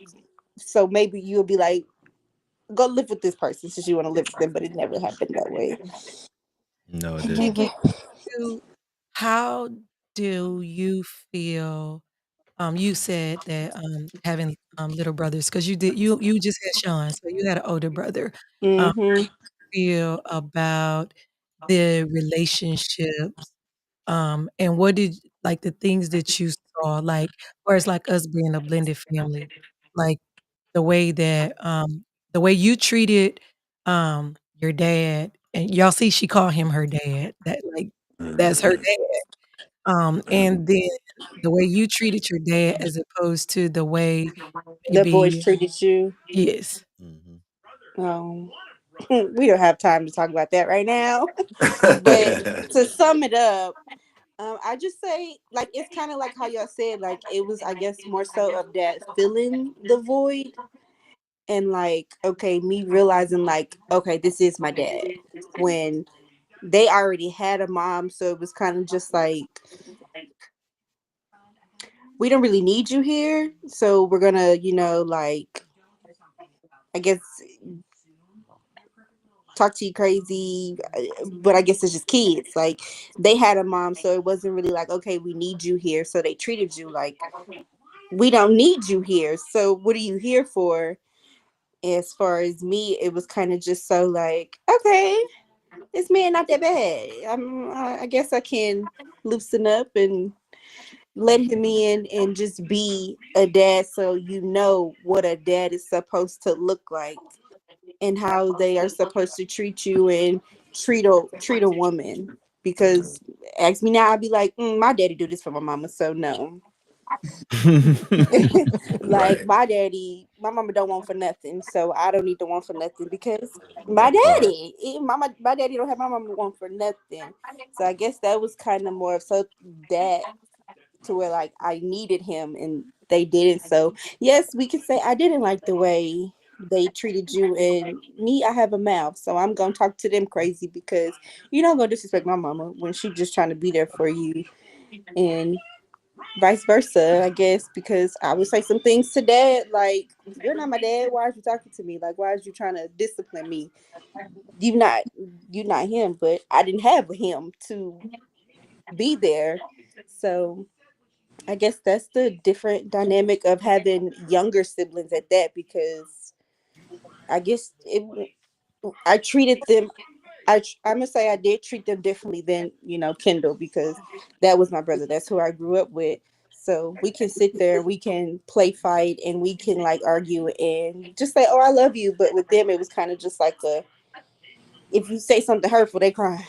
So maybe you'll be like, go live with this person since you want to live with them, but it never happened that way. No, it It didn't. never. you how do you feel? You said that having little brothers because you just had Sean, so you had an older brother. Um, Mm-hmm. feel about the relationships, and what did like the things that you saw, like whereas like us being a blended family, like the way that the way you treated your dad, and y'all see she called him her dad. That like that's her Mm. dad. And then the way you treated your dad as opposed to the way The boys maybe treated you. yes. Hmm. Um, we don't have time to talk about that right now. But to sum it up, I just say like it's kind of like how y'all said, like it was, I guess, more so of that filling the void and like okay, me realizing like okay, this is my dad when they already had a mom, so it was kind of just like we don't really need you here, so we're gonna, like I guess talk to you crazy, but I guess it's just kids. Like they had a mom, so it wasn't really like, okay, we need you here. So they treated you like we don't need you here. So what are you here for? As far as me, it was kind of just so like, okay, this man not that bad. I guess I can loosen up and let him in and just be a dad, so you know what a dad is supposed to look like and how they are supposed to treat you and treat a woman. Because ask me now, I'd be like, my daddy do this for my mama, so no. Like Right. my mama don't want for nothing, so I don't need to want for nothing because That part. my daddy don't have my mama want for nothing. So I guess that was kind of more of so that to where like I needed him and they didn't. So yes, we could say I didn't like the way they treated you, and me, I have a mouth, so I'm gonna talk to them crazy because you don't go disrespect my mama when she just trying to be there for you, and vice versa, I guess, because I would say some things to dad like, "You're not my dad. Why are you talking to me? Like, why are you trying to discipline me? You not you not him." But I didn't have him to be there, so I guess that's the different dynamic of having younger siblings at that. Because I guess I treated them. I'm gonna say I did treat them differently than Kendall, because that was my brother. That's who I grew up with. So we can sit there, we can play fight, and we can like argue and just say, "Oh, I love you." But with them, it was kind of just like if you say something hurtful, they cry.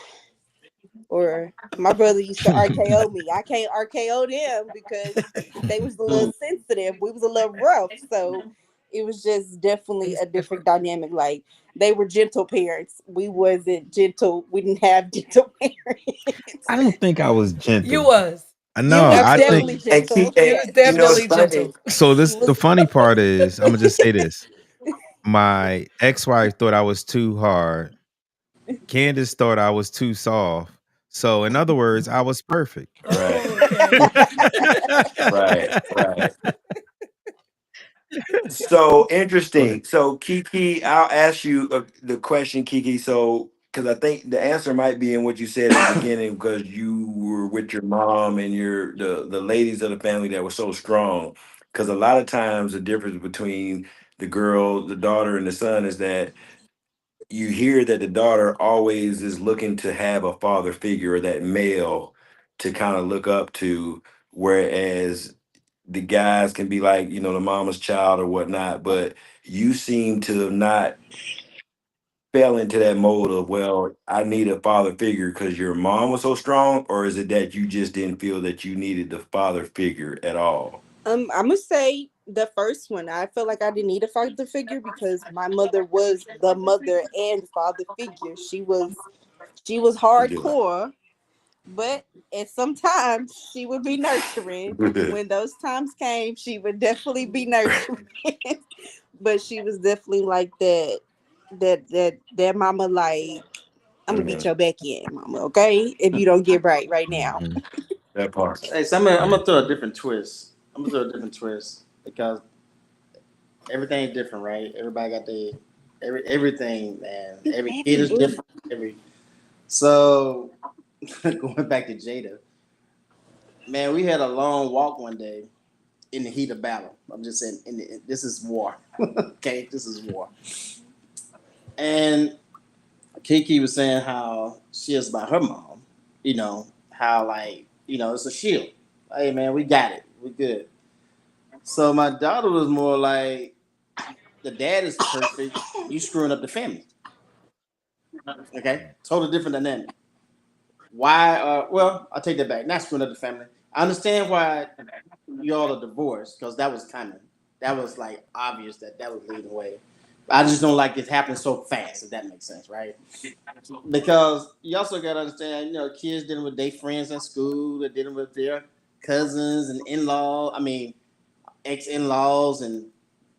Or my brother used to RKO me. I can't RKO them because they was a little sensitive. We was a little rough. So it was just definitely a different dynamic. Like they were gentle parents. We wasn't gentle. We didn't have gentle parents. I don't think I was You gentle. was. I You know. was I think definitely Absolutely. And keep, gentle. You and, was Yes. you know, it's definitely funny. gentle. so. This the Look. funny part is I'm gonna just say this. My ex-wife thought I was too hard. Candace thought I was too soft. So in other words, I was perfect. Right, Oh, okay. right, right. So Go ahead. interesting. So Kiki, I'll ask you the question, Kiki. So because I think the answer might be in what you said in the beginning, because you were with your mom and the ladies of the family that were so strong. Because a lot of times the difference between the girl, the daughter, and the son is that you hear that the daughter always is looking to have a father figure or that male to kind of look up to, whereas the guys can be like, the mama's child or whatnot, but you seem to have not fell into that mode of, well, I need a father figure because your mom was so strong, or is it that you just didn't feel that you needed the father figure at all? I'm gonna say the first one. I felt like I didn't need a father figure because my mother was the mother and father figure. She was Yeah. hardcore, but at some times she would be nurturing. When those times came, she would definitely be nurturing. But she was definitely like that mama, like, I'm gonna get Mhm. your back in, mama, okay? If you don't get right now. Mhm. That part. Hey, so I'm Right. gonna throw a different twist. I'm gonna throw a different twist because everything's different, right? Everybody got everything, man. Every kid is Ooh. different. So going back to Jada, man, we had a long walk one day in the heat of battle. I'm just saying, this is war. Okay, this is war. And Kiki was saying how she is about her mom. How like it's a shield. Hey man, we got it. We good. So my daughter was more like, the dad is perfect. You screwing up the family. Okay, totally different dynamic. Why? Well, I'll take that back. Not screwing up the family. I understand why y'all are divorced because that was coming. That was like obvious that was leading the way. I just don't like it happening so fast. If that makes sense, right? Because you also got to understand, kids dealing with their friends in school, they're dealing with their cousins and in-law. I mean, ex-in-laws and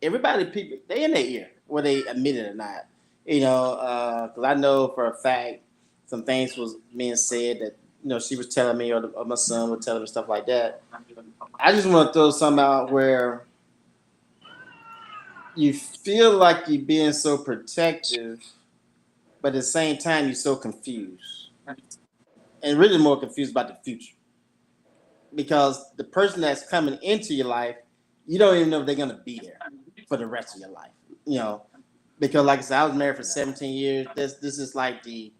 everybody. People they in their ear, whether they admit it or not. Because I know for a fact some things was being said that she was telling me, or my son would tell me stuff like that. I just want to throw something out where you feel like you're being so protective, but at the same time you're so confused, and really more confused about the future because the person that's coming into your life, you don't even know if they're gonna be there for the rest of your life. You know, because like I said, I was married for 17 years. This is like the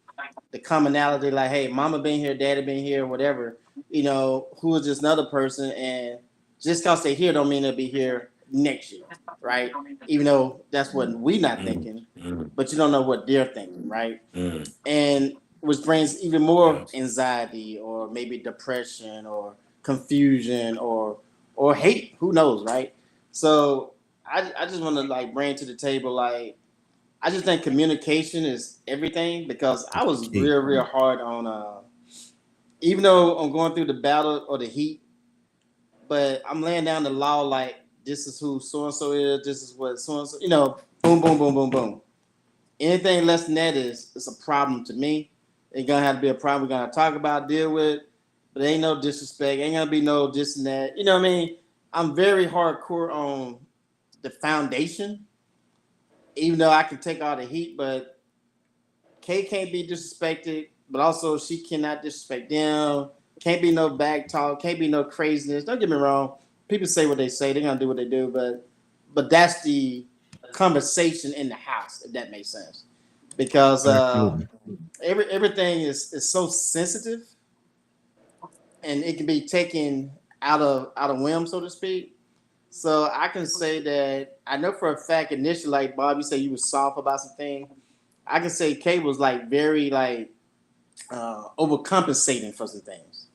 commonality. Like, hey, mama been here, daddy been here, whatever. who is this another person, and just because they're here don't mean they'll be here next year, right? Even though that's what we not Mm, thinking, mm, but you don't know what they're thinking, right? mm. And which brings even Yeah. more anxiety or maybe depression or confusion or hate. Who knows, right? So I just want to like bring to the table like I just think communication is everything because I was Key. real hard on even though I'm going through the battle or the heat, but I'm laying down the law like this is who so and so is, this is what so and so, boom, boom, boom, boom, boom. Anything less than that is a problem to me. It's gonna have to be a problem we're gonna talk about, deal with. But ain't no disrespect, ain't gonna be no this and that. You know what I mean? I'm very hardcore on the foundation, even though I can take all the heat, but Kay can't be disrespected, but also she cannot disrespect them. Can't be no back talk, can't be no craziness. Don't get me wrong. People say what they say, they're gonna do what they do, but that's the conversation in the house, if that makes sense. Because Absolutely. everything is so sensitive and it can be taken out of whim, so to speak. So I can say that I know for a fact initially, like Bob, you say you was soft about something. I can say Kay was like very like overcompensating for some things.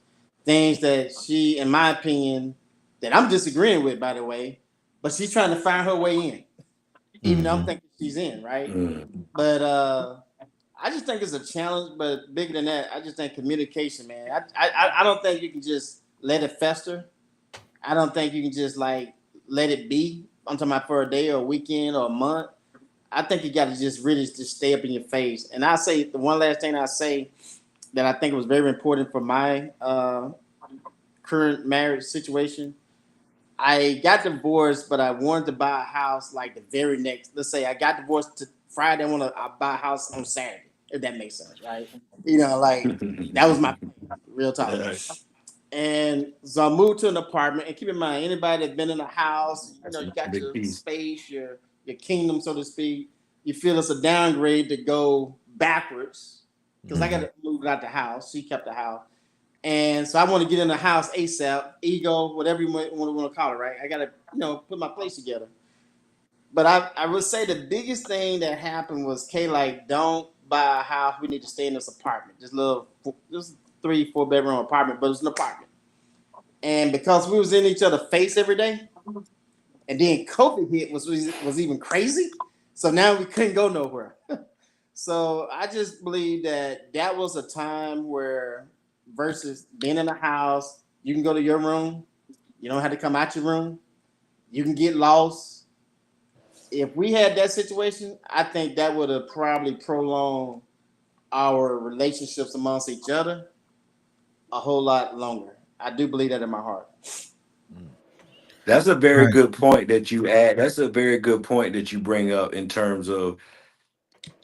Things that she, in my opinion, that I'm disagreeing with, by the way, but she's trying to find her way in, even though I'm Hmm. thinking she's in, right? Mm. But I just think it's a challenge, but bigger than that, I just think communication, man. I don't think you can just let it fester. I don't think you can just like let it be. I'm talking about for a day or a weekend or a month. I think you got to just really just stay up in your face. And I say the one last thing I say that I think was very important for my current marriage situation. I got divorced, but I wanted to buy a house like the very next. Let's say I got divorced to Friday. I buy a house on Saturday, if that makes sense, right? Like that was my plan, real talk. Yeah, And so I moved to an apartment. And keep in mind, anybody that's been in a house, that's a you got big your piece. space, your kingdom, so to speak. You feel it's a downgrade to go backwards because I got Hmm. to move out the house. She kept the house. And so I want to get in the house ASAP, ego, whatever you want to call it, right? I got to, put my place together. But I would say the biggest thing that happened was Kay, like, don't buy a house. We need to stay in this apartment. Just 3-4 bedroom apartment, but it was an apartment. And because we was in each other's face every day, and then COVID hit was even crazy. So now we couldn't go nowhere. So I just believe that was a time where versus being in a house, you can go to your room, you don't have to come out your room, you can get lost. If we had that situation, I think that would have probably prolonged our relationships amongst each other a whole lot longer. I do believe that in my heart. That's a very Right. good point that you add. That's a very good point that you bring up in terms of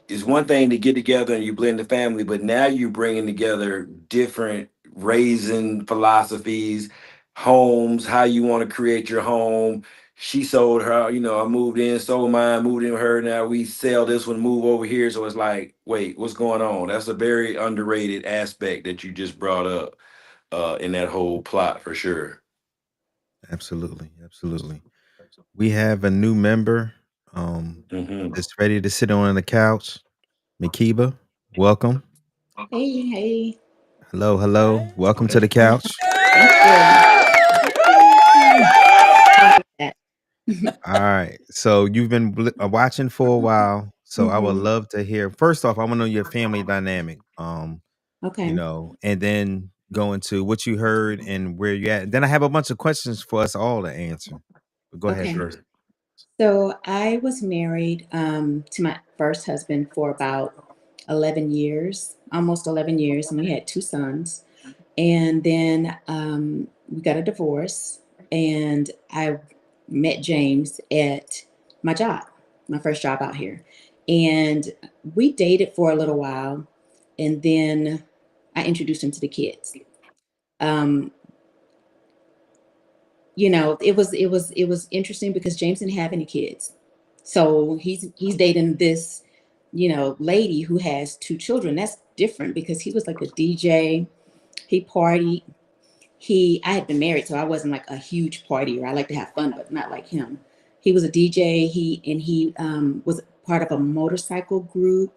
it's one thing to get together and you blend the family, but now you're bringing together different raising philosophies, homes, how you want to create your home. She sold her, I moved in, sold mine, moved in with her. Now we sell this one, move over here. So it's like, wait, what's going on? That's a very underrated aspect that you just brought up in that whole plot for sure. Absolutely. Absolutely. We have a new member Hmm. that's ready to sit on the couch. Makiba, welcome. Hey, hey. Hello, hello. Welcome to the Thank couch. you. That. All right. So you've been watching for a while. So I would Hmm. love to hear. First off, I want to know your family dynamic. Okay. And then go into what you heard and where you at. Then I have a bunch of questions for us all to answer. But go ahead Okay. first. So I was married to my first husband for about 11 years, almost 11 years, and we had two sons. And then we got a divorce, and I met James at my job, my first job out here. And we dated for a little while, and then I introduced him to the kids. Um, it was interesting because James didn't have any kids. So he's dating this, lady who has two children. That's different because he was like a DJ. He partied. I had been married, so I wasn't like a huge partier. I like to have fun, but not like him. He was a DJ. He was part of a motorcycle group,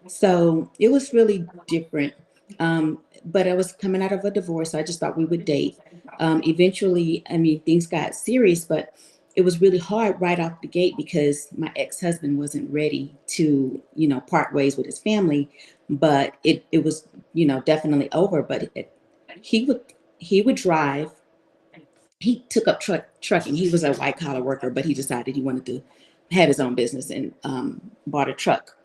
so it was really different. But I was coming out of a divorce, so I just thought we would date. Eventually, I mean, things got serious, but it was really hard right off the gate because my ex-husband wasn't ready to, part ways with his family. But it was, definitely over. But he would he would drive. He took up trucking. He was a white collar worker, but he decided he wanted to have his own business and bought a truck.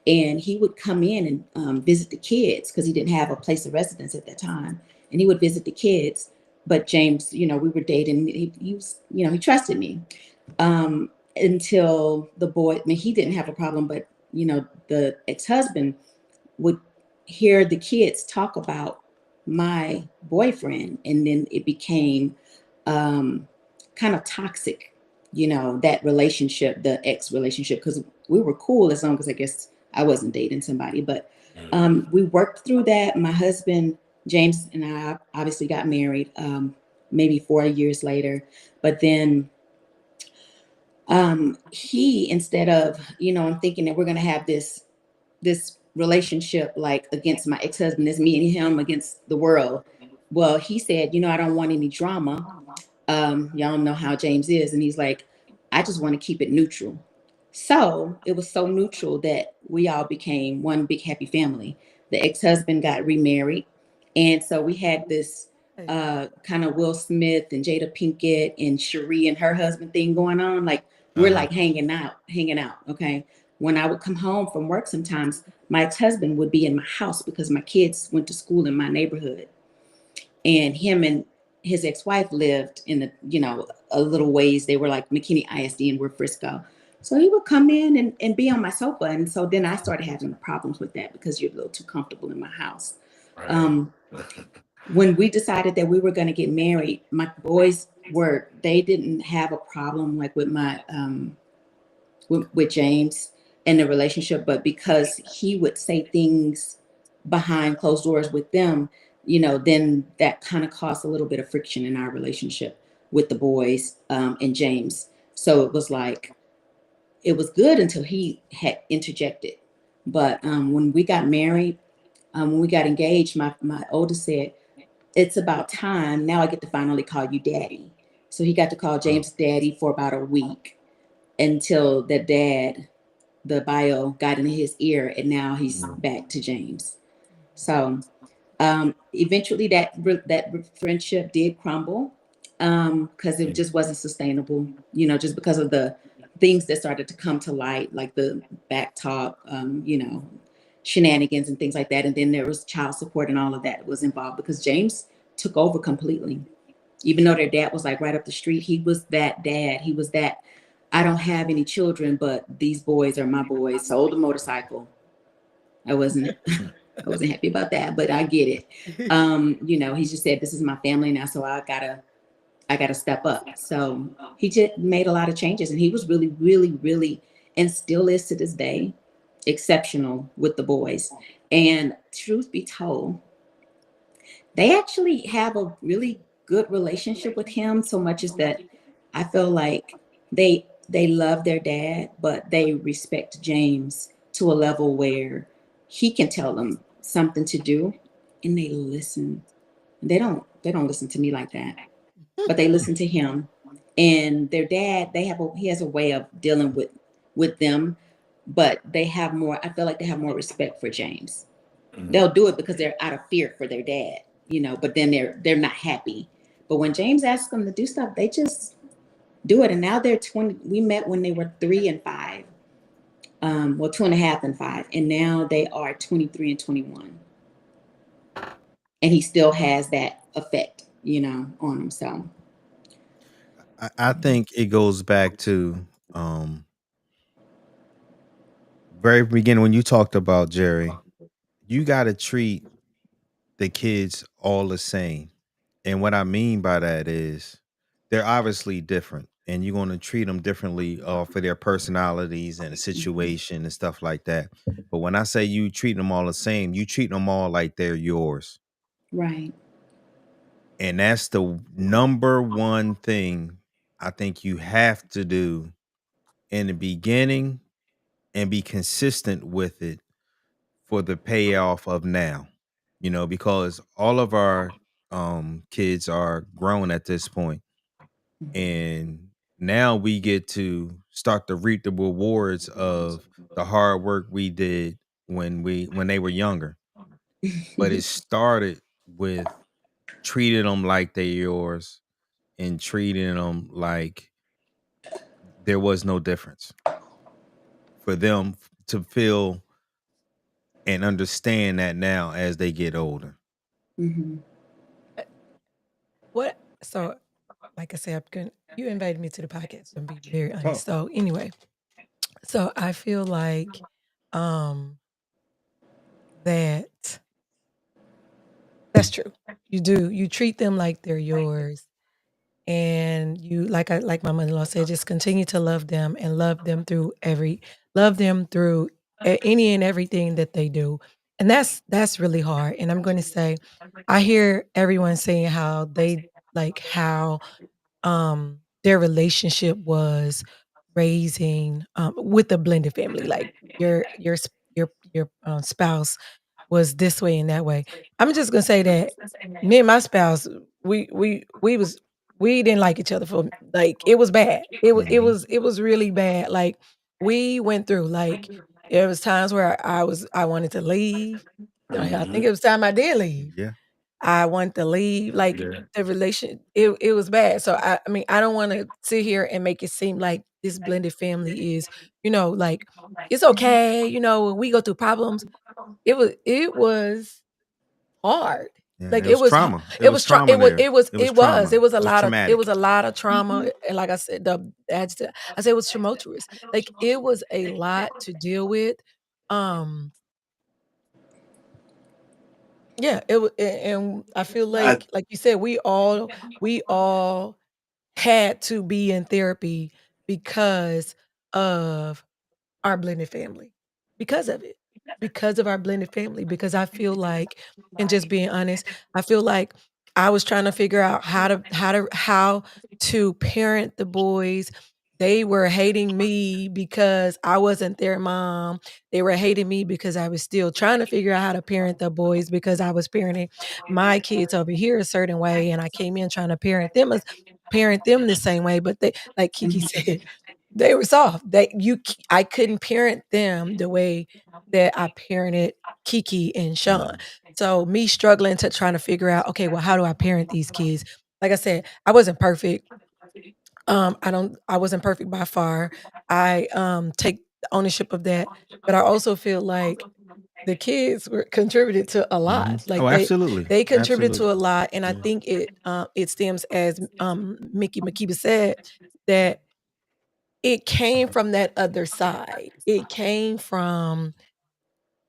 And he would come in and visit the kids because he didn't have a place of residence at that time. And he would visit the kids. But James, we were dating. He was, he trusted me until the boy. I mean, he didn't have a problem, but the ex-husband would hear the kids talk about my boyfriend, and then it became kind of toxic, that relationship, the ex relationship, because we were cool as long as I guess I wasn't dating somebody. But we worked through that. My husband, James, and I obviously got married maybe 4 years later. But then he, instead of, I'm thinking that we're going to have this relationship like against my ex-husband, it's me and him against the world. Well, he said, I don't want any drama. Y'all know how James is. And he's like, I just want to keep it neutral. So it was so neutral that we all became one big happy family. The ex-husband got remarried. And so we had this kind of Will Smith and Jada Pinkett and Cherie and her husband thing going on. Like we're like hanging out. Okay. When I would come home from work, sometimes my ex-husband would be in my house because my kids went to school in my neighborhood. And him and his ex-wife lived in the, a little ways. They were like McKinney ISD and we're Frisco. So he would come in and be on my sofa. And so then I started having problems with that because you're a little too comfortable in my house. Right. When we decided that we were going to get married, my boys they didn't have a problem like with my, with James and the relationship, but because he would say things behind closed doors with them, then that kind of caused a little bit of friction in our relationship with the boys and James. So it was like, it was good until he had interjected. But when we got married, when we got engaged, my oldest said, it's about time. Now I get to finally call you daddy. So he got to call James daddy for about a week until the bio got in his ear, and now he's back to James. So eventually that friendship did crumble because it just wasn't sustainable, just because of the things that started to come to light, like the back talk, shenanigans and things like that. And then there was child support and all of that was involved because James took over completely. Even though their dad was like right up the street, he was that dad. He was that, I don't have any children, but these boys are my boys. Sold a motorcycle. I wasn't happy about that, but I get it. He just said, this is my family now, so I gotta step up. So he just made a lot of changes, and he was really, really, really, and still is to this day, exceptional with the boys. And truth be told, they actually have a really good relationship with him, so much as that I feel like they love their dad, but they respect James to a level where he can tell them something to do and they listen. They don't listen to me like that, but they listen to him. And their dad, he has a way of dealing with them, but they have more, I feel like they have more respect for James. They'll do it because they're out of fear for their dad, but then they're not happy. But when James asks them to do stuff, they just do it. And now they're 20. We met when they were 3 and 5. 2.5 and 5. And now they are 23 and 21. And he still has that effect, on him. So I think it goes back to very beginning when you talked about Jerry. You got to treat the kids all the same. And what I mean by that is they're obviously different and you're going to treat them differently for their personalities and the situation and stuff like that. But when I say you treat them all the same, you treat them all like they're yours. right. And that's the number one thing I think you have to do in the beginning and be consistent with it for the payoff of now. Because all of our kids are grown at this point, and now we get to start to reap the rewards of the hard work we did when they were younger. But it started with treating them like they're yours and treating them like there was no difference, for them to feel and understand that now as they get older. Mhm. What? So, like I said, you invited me to the podcast. I'm be very honest. So anyway, so I feel like um that that's true. You do. You treat them like they're yours. And you like my mother-in-law said, just continue to love them and love them through any and everything that they do. And that's really hard. And I'm going to say, I hear everyone saying how they how their relationship was raising with a blended family, like your spouse was this way and that way. I'm just gonna say that me and my spouse, we didn't like each other for like it was bad. It was really bad. Like we went through there was times where I wanted to leave. I think it was time I did leave. Yeah. I wanted to leave. Like Yeah. the relation, it was bad. So I mean, I don't want to sit here and make it seem like this blended family is, like it's okay. When we go through problems, it was hard. Yeah, Like it was trauma. It it was was tra- trauma there. It was trauma. it was a It was lot of it traumatic. was a lot of trauma. And like I said, I said it was tumultuous. Like it was a lot to deal with. Um, yeah, and I feel I like you said, we all had to be in therapy because of our blended family. Because of it. Because of our blended family. Because I feel like, and just being honest, I feel like I was trying to figure out how to parent the boys. They were hating me because I wasn't their mom. They were hating me because I was still trying to figure out how to parent the boys, because I was parenting my kids over here a certain way, and I came in trying to parent them the same way. But they, like Kiki said, they were soft. I couldn't parent them the way that I parented Kiki and Sean. So me struggling to trying to figure out, okay, well, how do I parent these kids? Like I said, I wasn't perfect. I wasn't perfect by far. I take ownership of that. But I also feel like the kids were contributed to a lot. Like Oh, absolutely. they contributed to a Absolutely. lot. And I Yeah. think it stems, as Mickey McKeeba said, that it came from that other side. It came from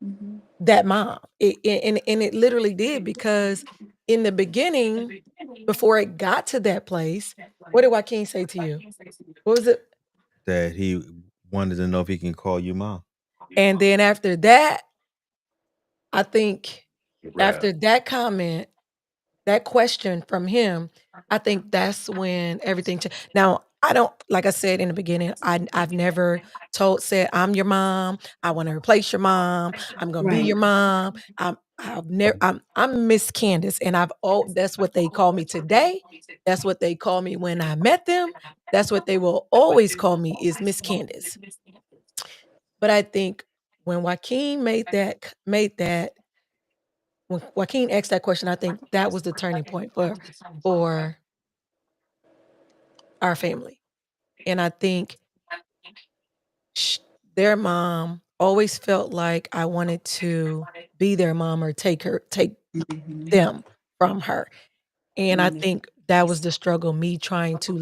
Mhm. that mom. And it literally did, because in the beginning, before it got to that place, what did Joaquin say to you? What was it? That he wanted to know if he can call you mom. And then after that, I think Rap. after that comment, that question from him, I think that's when everything changed. Now, I don't, like I said in the beginning, I've never said, I'm your mom. I want to replace your mom. I'm gonna be Right. your mom. I'm Miss Candace, and that's what they call me today. That's what they call me when I met them. That's what they will always call me, is Miss Candace. But I think when Joaquin when Joaquin asked that question, I think that was the turning point for our family. And I think sh their mom always felt like I wanted to be their mom or take Mhm. them from her. And I Mhm. think that was the struggle, me trying to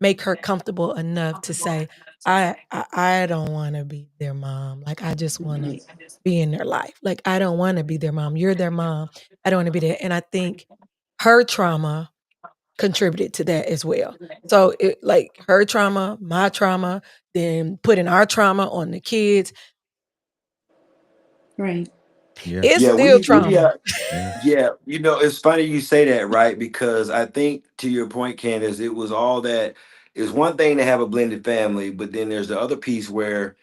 make her comfortable enough to say, I don't wanna be their mom. Like, I just wanna Right. be in their life. Like, I don't wanna be their mom. You're their mom. I don't wanna be there. And I think her trauma contributed to that as well. So it, like, her trauma, my trauma, then putting our trauma on the kids. Right. Yeah. It's Yeah, still we trauma. Yeah. yeah, it's funny you say that, right? Because I think to your point, Candace, it was all that. It's one thing to have a blended family, but then there's the other piece where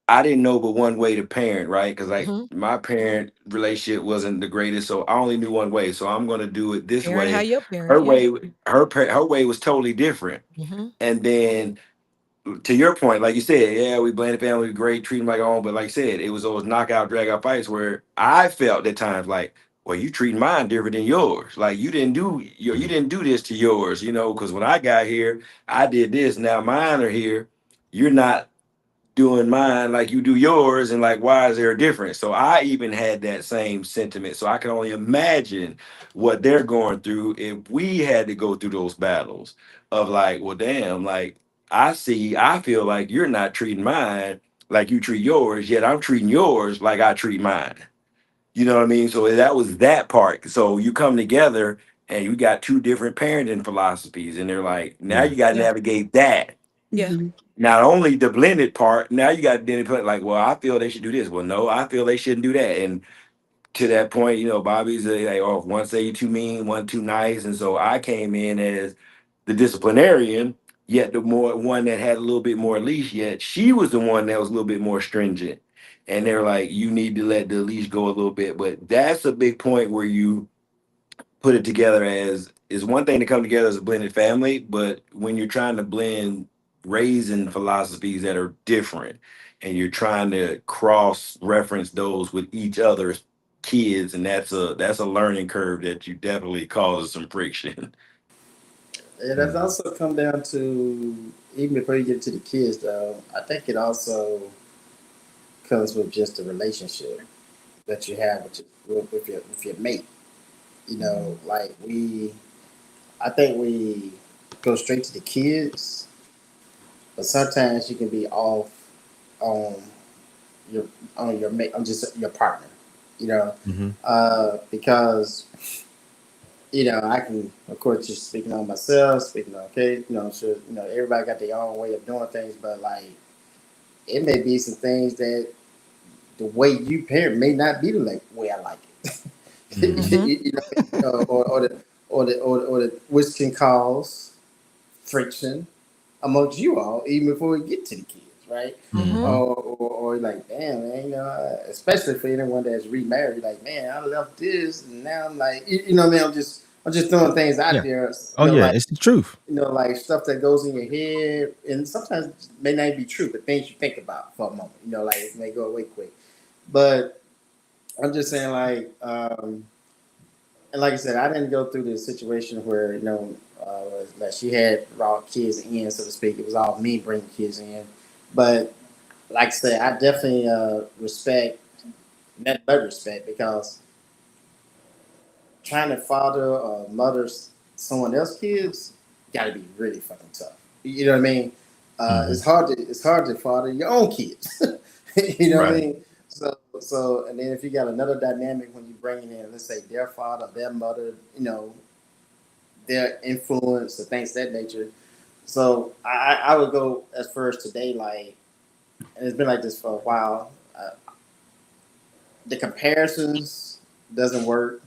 I didn't know but one way to parent, right? Because like Hmm. my parent relationship wasn't the greatest, so I only knew one way. So I'm gonna do it this Parent how way. your parent, Her yeah. way, her way was totally different. Hmm. And then to your point, like you said, yeah, we blended family, great, treat them like our own. But like I said, it was those knockout, drag out fights where I felt at times like, well, you treating mine different than yours. Like you didn't do this to yours, because when I got here, I did this. Now mine are here. You're not doing mine like you do yours, and like why is there a difference? So I even had that same sentiment, so I can only imagine what they're going through if we had to go through those battles of like, well damn, like I feel like you're not treating mine like you treat yours, yet I'm treating yours like I treat mine. You know what I mean? So that was that part. So you come together and you got two different parenting philosophies, and they're like, now Yeah. you got to Yeah. navigate that. Yeah. Hmm. Not only the blended part, now you got blended part, like, well, I feel they should do this. Well, no, I feel they shouldn't do that. And to that point, Bobby's like, oh, one say you too mean, one too nice. And so I came in as the disciplinarian, yet the more one that had a little bit more leash, yet she was the one that was a little bit more stringent. And they're like, you need to let the leash go a little bit. But that's a big point where you put it together as is one thing to come together as a blended family, but when you're trying to blend raising philosophies that are different and you're trying to cross reference those with each other's kids, and that's a learning curve that you definitely causes some friction. And that's Mhm. also come down to, even before you get to the kids though, I think it also comes with just the relationship that you have with your mate. Hmm. Like I think we go straight to the kids, but sometimes you can be off on your your mate, on just your partner. You know, Mhm. because I can, of course, just speaking on myself, speaking on kids. I'm sure everybody got their own way of doing things, but like it may be some things that the way you parent may not be the way I like it. Mhm. Hmm. Or the which can cause friction amongst you all even before we get to the kids, right? Hmm. Mhm. Or like, damn, man, especially for anyone that's remarried, like, man, I left this, and now I'm like, what I mean? I'm just throwing things out Yeah. there, Oh yeah, like, it's the truth. like stuff that goes in your head, and sometimes it may not be true, but things you think about for a moment, like it may go away quick. But I'm just saying, like, and like I said, I didn't go through this situation where that she had brought kids in, so to speak. It was all me bringing kids in, but like I said, I definitely respect, net but respect, because trying to father or mother someone else's kids got to be really fucking tough. You know what I mean? Mhm. It's hard to father your own kids. You know what I Right. mean? So and then if you got another dynamic when you bring in, let's say their father, their mother, their influence or things of that nature. So I would go as first today, like, and it's been like this for a while. The comparisons doesn't work.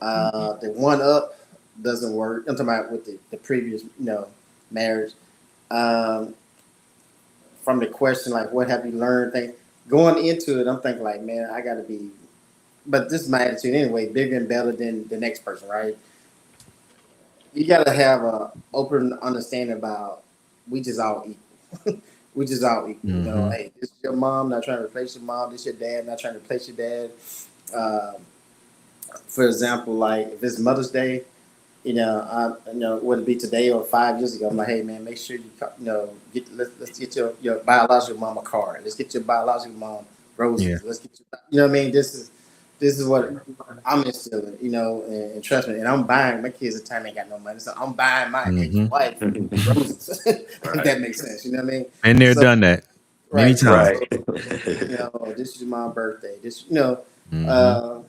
The one up doesn't work. I'm talking about with the previous, marriage. Um, from the question like, what have you learned? Thing going into it, I'm thinking like, man, I got to be. But this is my attitude anyway. Bigger and better than the next person, right? You got to have a open understanding about we just all equal. We just all equal. Mhm. Hey, this is your mom, not trying to replace your mom. This is your dad, not trying to replace your dad. Um, for example, like if it's Mother's Day, would it be today or 5 years ago? I'm like, hey man, make sure let's get your biological mom a card. Let's get your biological mom Yeah. roses. Let's get I mean, this is what I'm instilling, and trust me, and I'm buying my kids at the time ain't got no money, so I'm buying my Mhm. ex-wife roses. If Right. that makes sense, you know what I mean? Been there, So done that many right, times. Right. this is your mom's birthday. Mhm. Uh,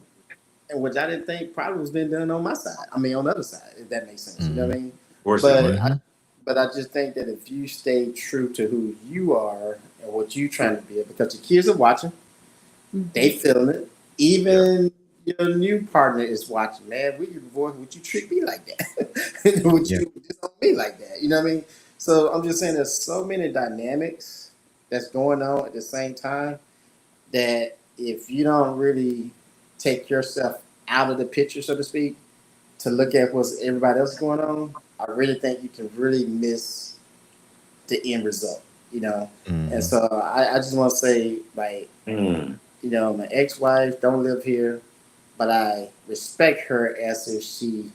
and which I didn't think probably was being done on my side. I mean, on the other side, if that makes sense. You know what Mhm. I mean? Of course it But would. I, Mhm. but I just think that if you stay true to who you are and what you trying to be, because your kids are watching, they Hmm. feeling it. Even your new partner is watching. Man, would you treat me like that? Would Yeah, you do this on me like that? You know what I mean? So I'm just saying, there's so many dynamics that's going on at the same time that if you don't really take yourself out of the picture, so to speak, to look at what's everybody else going on, I really think you can really miss the end result, you know. And hmm, so I just want to say, like, Mm. my ex-wife don't live here, but I respect her as if she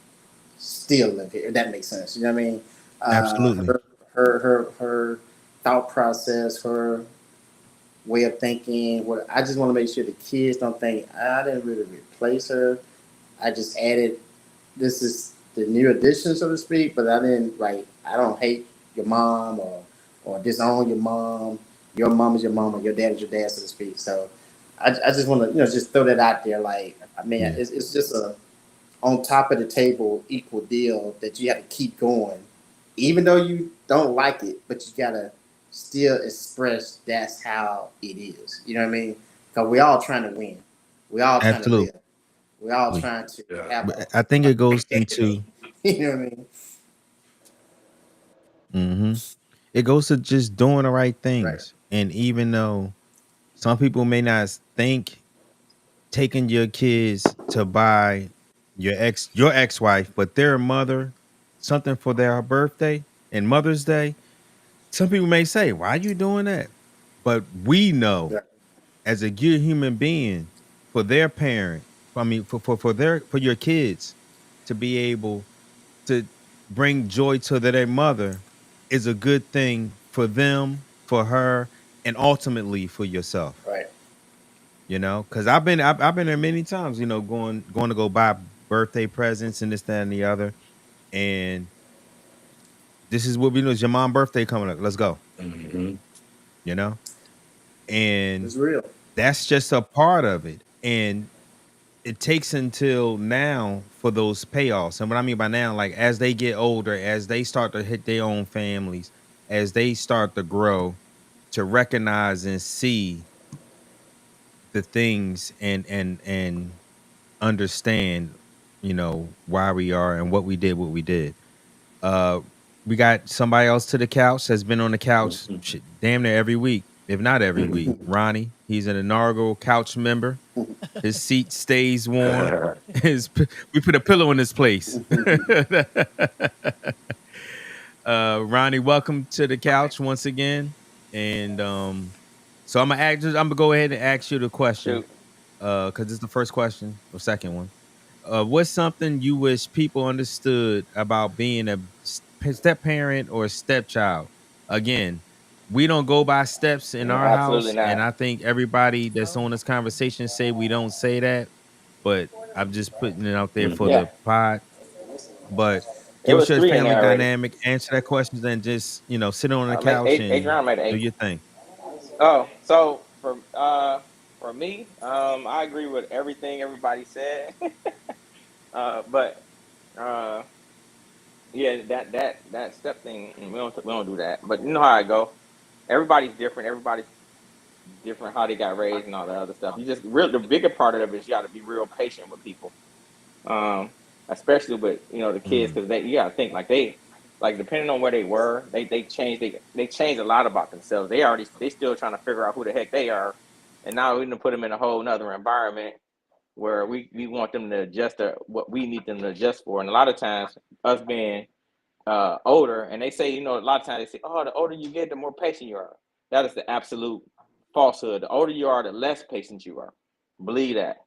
still live here. If that makes sense, you know what I mean? absolutely. Her thought process, her way of thinking. What I just want to make sure the kids don't think I didn't really replace her. I just added, this is the new addition, so to speak. But I didn't, like, I don't hate your mom or disown your mom. Your mom is your mom, and your dad is your dad, so to speak. So I just want to just throw that out there. Like, I mean, Yeah, it's just a on top of the table equal deal that you have to keep going, even though you don't like it, but you gotta still express that's how it is. You know what I mean? Because we all trying to win. We all trying to absolutely. live. We all trying to Yeah. have But I think a it goes great destiny. into You know what I mean? hmm it goes to just doing the right Right. things. And even though some people may not think taking your kids to buy your ex-wife, but their mother something for their birthday and Mother's Day, some people may say, "Why are you doing that?" But we know Right. as a good human being for their parent, I mean for your kids to be able to bring joy to their mother is a good thing for them, for her, and ultimately for yourself. Right. Because I've been there many times. Going to go buy birthday presents and this, that, and the other. And this is what we know: is your mom' birthday coming up. Let's go. Hmm. You know, and It's real. that's just a part of it. And it takes until now for those payoffs. And what I mean by now, like as they get older, as they start to hit their own families, as they start to grow, to recognize and see the things and understand, why we are and what we did, uh we got somebody else to the couch that's been on the couch shit, damn near every week, if not every week. Ronnie, he's an inaugural couch member. His seat stays warm. We put a pillow in his place. Ronnie, welcome to the couch once again. And so I'm gonna go ahead and ask you the question, Shoot. because it's the first question or second one. What's something you wish people understood about being a step parent or a stepchild? Again, we don't go by steps in our Absolutely house, and not. I think everybody that's No. on this conversation say we don't say that, but I'm just putting it out there for Yeah, the pod. But it give us was your three in family there already. dynamic, answer that question, then just sit on the Made couch eight and round made do eight. your thing. Oh, so for me, I agree with everything everybody said. But uh, yeah, that step thing, we don't do that. But you know how I go. Everybody's different. Everybody's different how they got raised and all that other stuff. You just real the bigger part of it is you got to be real patient with people. um, Especially with the kids, Mm, because you gotta think like like depending on where they were, they changed a lot about themselves. They still trying to figure out who the heck they are, and now we gonna put them in a whole nother environment where we want them to adjust to what we need them to adjust for. And a lot of times, us being older, and they say a lot of times they say, oh, the older you get, the more patient you are. That is the absolute falsehood. The older you are, the less patient you are. Believe that.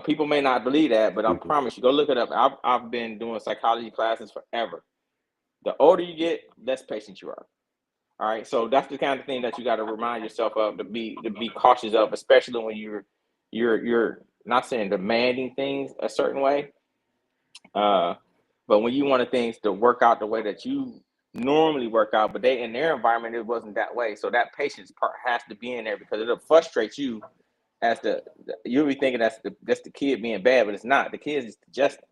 People may not believe that, but I promise you, go look it up. I've been doing psychology classes forever. The older you get, less patient you are. All right, so that's the kind of thing that you got to remind yourself of to be cautious of, especially when you're not saying demanding things a certain way, uh, but when you wanted things to work out the way that you normally work out, but they in their environment it wasn't that way. So that patience part has to be in there because it'll frustrate you as you'll be thinking that's the kid being bad, but it's not. The kid is adjusting.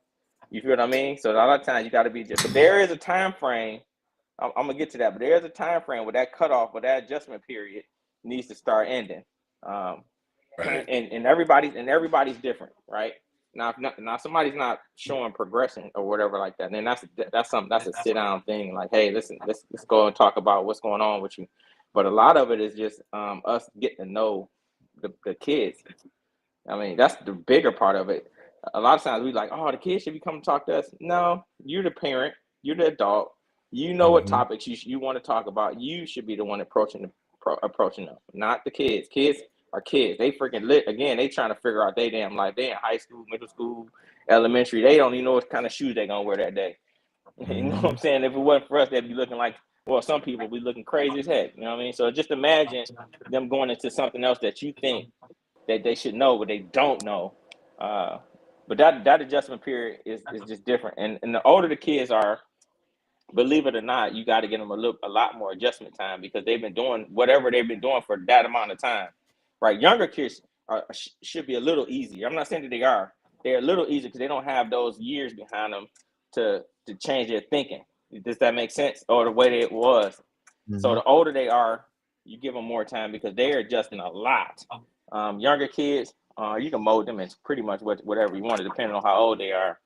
You feel what I mean? So a lot of times you got to be just. But there is a time frame. I'm gonna get to that, but there is a time frame where that cutoff, where that adjustment period needs to start ending. Um, Right. and everybody's different, right? Now, now somebody's not showing progression or whatever like that, then that's a sit down thing. Like, hey, listen, let's go and talk about what's going on with you. But a lot of it is just us getting to know the kids. I mean, that's the bigger part of it. A lot of times we like, oh, the kids should be coming to talk to us. No, you're the parent, you're the adult. You know what topics you want to talk about. You should be the one approaching them, not the kids. Kids are kids. They freaking lit again. They trying to figure out their damn life. They in high school, middle school, elementary. They don't even know what kind of shoes they gonna wear that day. You know what I'm saying? If it wasn't for us, they'd be looking like, well, some people be looking crazy as heck. You know what I mean? So just imagine them going into something else that you think that they should know, but they don't know. But that adjustment period is just different. And the older the kids are, believe it or not, you got to get them a lot more adjustment time because they've been doing whatever they've been doing for that amount of time, right? Younger kids should be a little easier. I'm not saying that they are. They're a little easier because they don't have those years behind them to change their thinking. Does that make sense? Or the way that it was. So the older they are, you give them more time because they're adjusting a lot. Younger kids, you can mold them into pretty much whatever you want, depending on how old they are.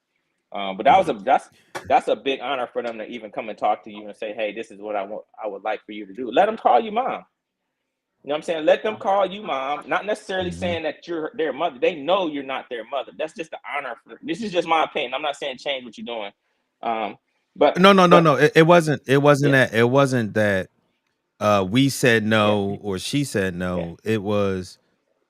But that's a big honor for them to even come and talk to you and say, hey, this is what I would like for you to do. Let them call you mom. You know what I'm saying? Let them call you mom. Not necessarily saying that you're their mother. They know you're not their mother. That's just the honor. This is just my opinion. I'm not saying change what you're doing. But no. It wasn't. It wasn't that. It wasn't that. We said no or she said no. It was.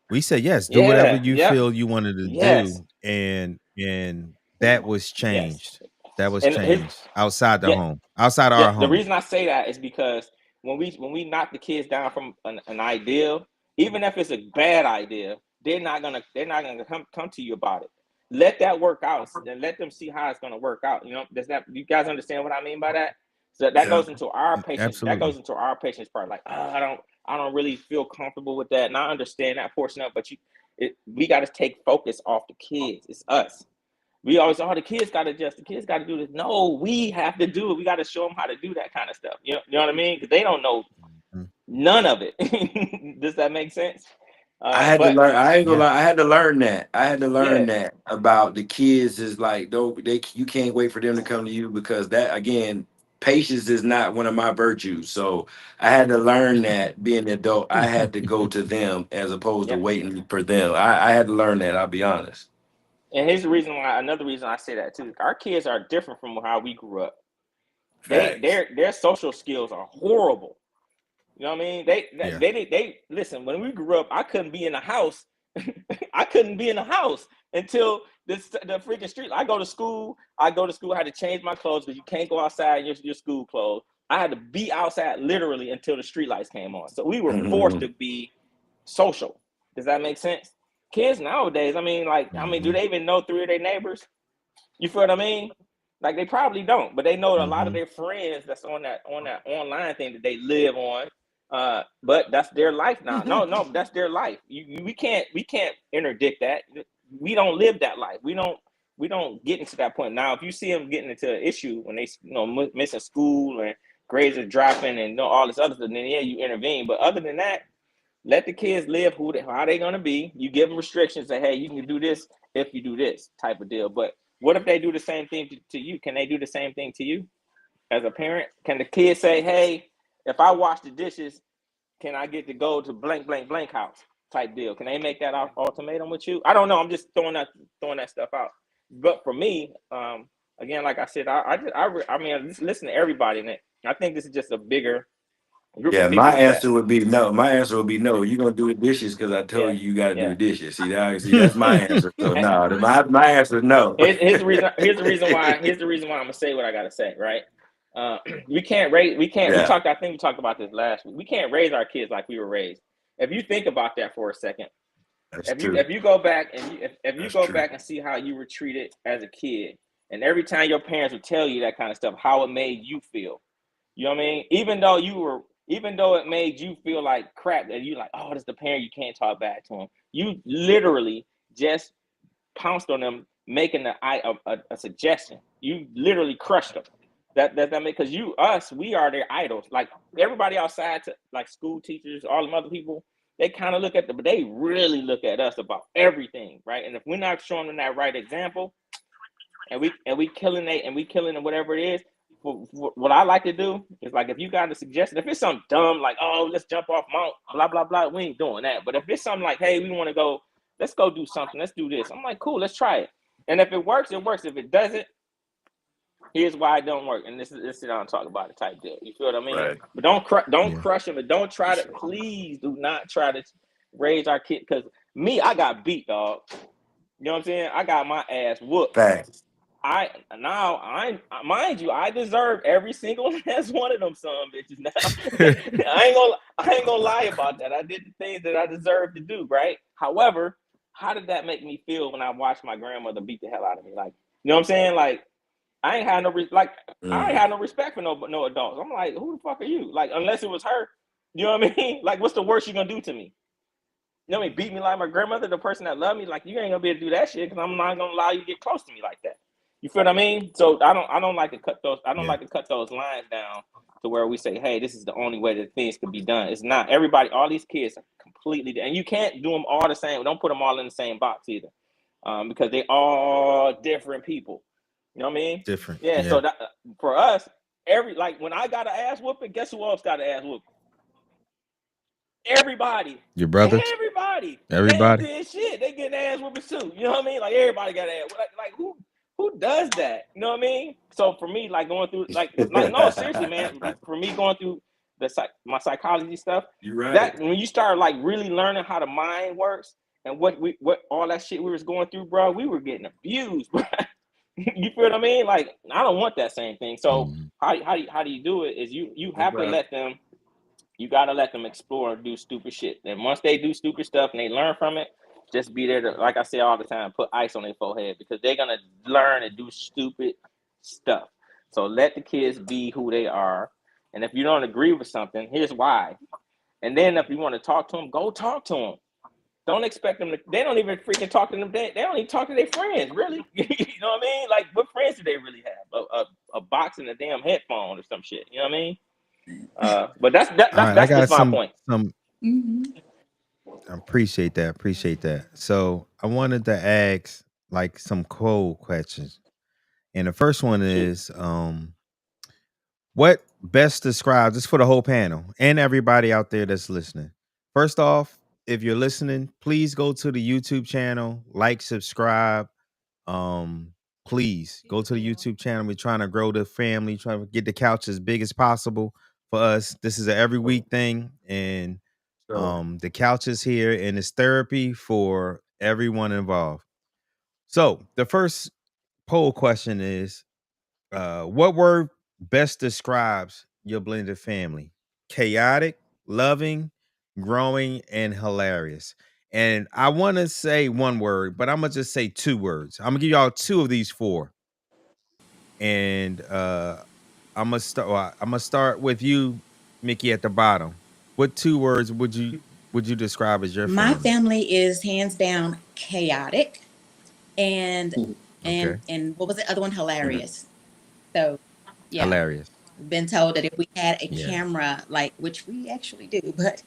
We said yes. Do whatever you feel you wanted to do, and that was changed. That was changed outside the home, outside our home. The reason I say that is because when we knock the kids down from an ideal, even if it's a bad idea, they're not gonna come to you about it. Let that work out and let them see how it's gonna work out. You know, you guys understand what I mean by that? So that goes into our patience. Absolutely. That goes into our patience part. Like, I don't really feel comfortable with that, and I understand that portion of it. But we got to take focus off the kids. It's us. We always, the kids got to adjust. The kids got to do this. No, we have to do it. We got to show them how to do that kind of stuff. You know what I mean? Because they don't know none of it. Does that make sense? I had to learn. I ain't gonna lie. I had to learn that. I had to learn that about the kids. Is like, you can't wait for them to come to you because that again, patience is not one of my virtues. So I had to learn that being an adult, I had to go to them as opposed to waiting for them. I had to learn that. I'll be honest. And here's the reason why. Another reason I say that too. Our kids are different from how we grew up. Their social skills are horrible. You know what I mean? They listen. When we grew up, I couldn't be in the house. I couldn't be in the house until the freaking street. I go to school. I had to change my clothes because you can't go outside in your school clothes. I had to be outside literally until the street lights came on. So we were forced to be social. Does that make sense? Kids nowadays, I mean, do they even know 3 of their neighbors? You feel what I mean? Like, they probably don't, but they know a lot of their friends that's on that online thing that they live on. But that's their life now. No, that's their life. We can't interdict that. We don't live that life. We don't get into that point. Now, if you see them getting into an issue when they missing school and grades are dropping and all this other stuff, then you intervene. But other than that, let the kids live how they're gonna be. You give them restrictions, say, hey, you can do this if you do this type of deal. But what if they do the same thing to you? Can they do the same thing to you as a parent? Can the kid say, hey, if I wash the dishes, can I get to go to blank, blank, blank house type deal? Can they make that ultimatum with you? I don't know. I'm just throwing that stuff out. But for me, again, like I said, I mean, just listen to everybody. And I think this is just a bigger group of people. My answer would be no. My answer would be no. You're gonna do the dishes because I told you got to do the dishes. See, that's my answer. So no, my answer is no. Here's the reason why I'm gonna say what I gotta say, right? We can't. We talked about this last week. We can't raise our kids like we were raised. If you think about that for a second, if you go back and see how you were treated as a kid, and every time your parents would tell you that kind of stuff, how it made you feel. You know what I mean? Even though it made you feel like crap, that you like, oh, this is the parent, you can't talk back to them. You literally just pounced on them, making a suggestion. You literally crushed them. That make, because we are their idols. Like everybody outside, like school teachers, all them other people, They kind of look at but they really look at us about everything, right? And if we're not showing them that right example, and we killing whatever it is, what I like to do is, like, if you got a suggestion, if it's something dumb like, oh, let's jump off Mount blah blah blah, we ain't doing that. But if it's something like, hey, we want to go, let's go do something, let's do this, I'm like, cool, let's try it. And if it works, it works. If it doesn't, here's why it don't work. And this sit down and talk about it type deal. You feel what I mean? Right. But don't crush them, and don't try to, please do not try to raise our kid, because me, I got beat, dog. You know what I'm saying? I got my ass whooped. Facts. Mind you, I deserve every single last one of them son bitches now. I ain't gonna lie about that. I did the things that I deserved to do, right? However, how did that make me feel when I watched my grandmother beat the hell out of me? Like, you know what I'm saying? Like, I ain't had no I ain't had no respect for no adults. I'm like, who the fuck are you? Like, unless it was her, you know what I mean? Like, what's the worst you gonna do to me? You know what I mean? Beat me like my grandmother, the person that loved me. Like, you ain't gonna be able to do that shit, because I'm not gonna allow you to get close to me like that. You feel what I mean? So I don't like to cut those. I don't like to cut those lines down to where we say, hey, this is the only way that things can be done. It's not. Everybody, all these kids are completely, and you can't do them all the same. Don't put them all in the same box either, because they all different people. You know what I mean? Different. Yeah. So that, for us, when I got an ass whooping, guess who else got an ass whooping? Everybody. Your brother? Everybody. Everybody? They ain't did shit. They getting ass whoopings too. You know what I mean? Like, everybody got ass. Like who does that? You know what I mean? So for me, like, going through, like no, seriously, man. For me, going through my psychology stuff, you're right. That when you start, like, really learning how the mind works and what all that shit we was going through, bro, we were getting abused, bro. You feel what I mean? Like, I don't want that same thing. So how do you do it? Is you have to let them. You gotta let them explore and do stupid shit. And once they do stupid stuff and they learn from it, just be there to, like I say all the time, put ice on their forehead, because they're gonna learn and do stupid stuff. So let the kids be who they are. And if you don't agree with something, here's why. And then if you want to talk to them, go talk to them. Don't expect them to. They don't even freaking talk to them. They don't even talk to their friends, really. You know what I mean? Like, what friends do they really have? A box and a damn headphone or some shit. You know what I mean? But that's I got just my point. I appreciate that. So I wanted to ask, like, some cold questions. And the first one is, what best describes this for the whole panel and everybody out there that's listening? First off, if you're listening, please go to the YouTube channel, like, subscribe. Please go to the YouTube channel. We're trying to grow the family, trying to get the couch as big as possible for us. This is an every week thing, and the couch is here, and it's therapy for everyone involved. So the first poll question is, what word best describes your blended family? Chaotic, loving, growing, and hilarious. And I want to say one word, but I'm gonna just say two words. I'm gonna give y'all two of these four. And I'm gonna start with you, Mickey, at the bottom. What two words would you describe as your My family? family is hands down chaotic, and Okay. and what was the other one? Hilarious. So yeah, Hilarious. been told that if we had a Yeah. camera, like, which we actually do, but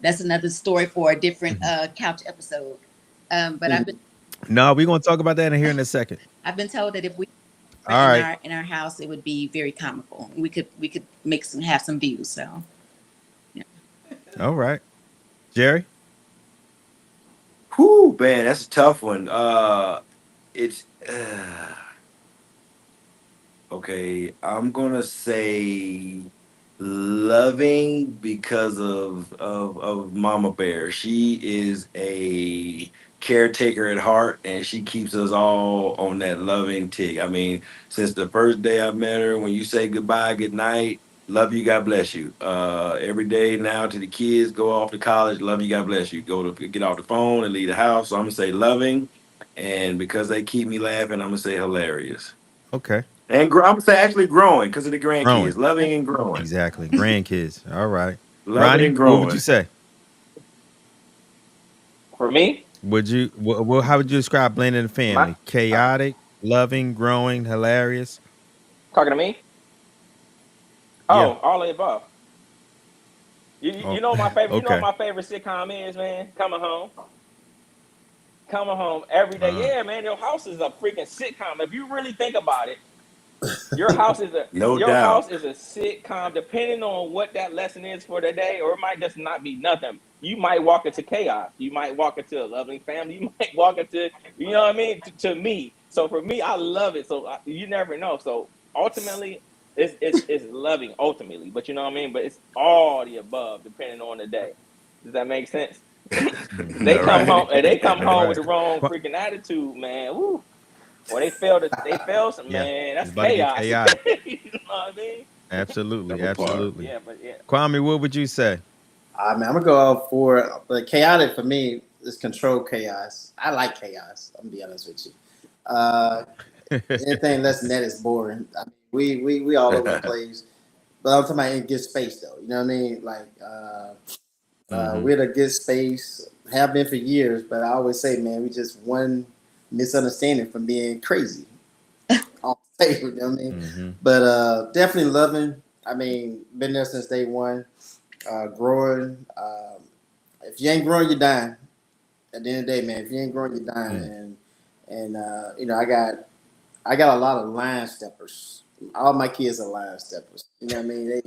that's another story for a different couch episode. But No, we're gonna talk about that in here in a second. I've been told that if we All right. in our house, it would be very comical. We could have some views. So yeah. All right. Jerry? Whew, man, that's a tough one. It's okay. I'm gonna say loving because of Mama Bear. She is a caretaker at heart, and she keeps us all on that loving tick. I mean, since the first day I met her, when you say goodbye, good night, love you, God bless you. Every day now to the kids, go off to college, love you, God bless you. Go to get off the phone and leave the house. So I'm gonna say loving, and because they keep me laughing, I'm gonna say hilarious. Okay. And I'm gonna say actually growing because of the grandkids, Growing. loving and growing. Exactly. Grandkids. All right. Loving Ronnie, and what would you growing. say? For me, Would you how would you describe blending the family? Chaotic, loving, growing, hilarious? talking to me? Yeah. Oh, all of the above. You know my favorite. You know what Okay. my favorite sitcom is, man. Coming home every day. Yeah, man. Your house is a freaking sitcom. If you really think about it, your house is a No your doubt. house is a sitcom. Depending on what that lesson is for the day, or it might just not be nothing. You might walk into chaos. You might walk into a loving family. You might walk into, you know what I mean. To me, so for me, I love it. So you never know. So ultimately, it's loving ultimately, but you know what I mean. But it's all the above, depending on the day. Does that make sense? They All come home right. and they come home with Right. the wrong Qu- freaking attitude, man. Woo. Or they fail some, Yeah. man. It's That's about to get chaos. You chaotic. know what I mean? Absolutely. Double part. Absolutely. Yeah, but yeah. Kwame, what would you say? I mean, I'm gonna go out for the chaotic for me is controlled chaos. I like chaos. I'm gonna be honest with you. Uh, Anything less than that is boring. I mean, we all over the place. But I'm talking about in good space though. You know what I mean? Like Hmm. we're in a good space, have been for years. But I always say, man, we just one misunderstanding from being crazy on paper. You know what I mean? Hmm. But definitely loving. I mean, been there since day one. Growing. If you ain't growing, you're dying. At the end of the day, man, if you ain't growing, you're dying. Mm. And you know, I got a lot of line steppers. All my kids are line steppers. You know what I mean? They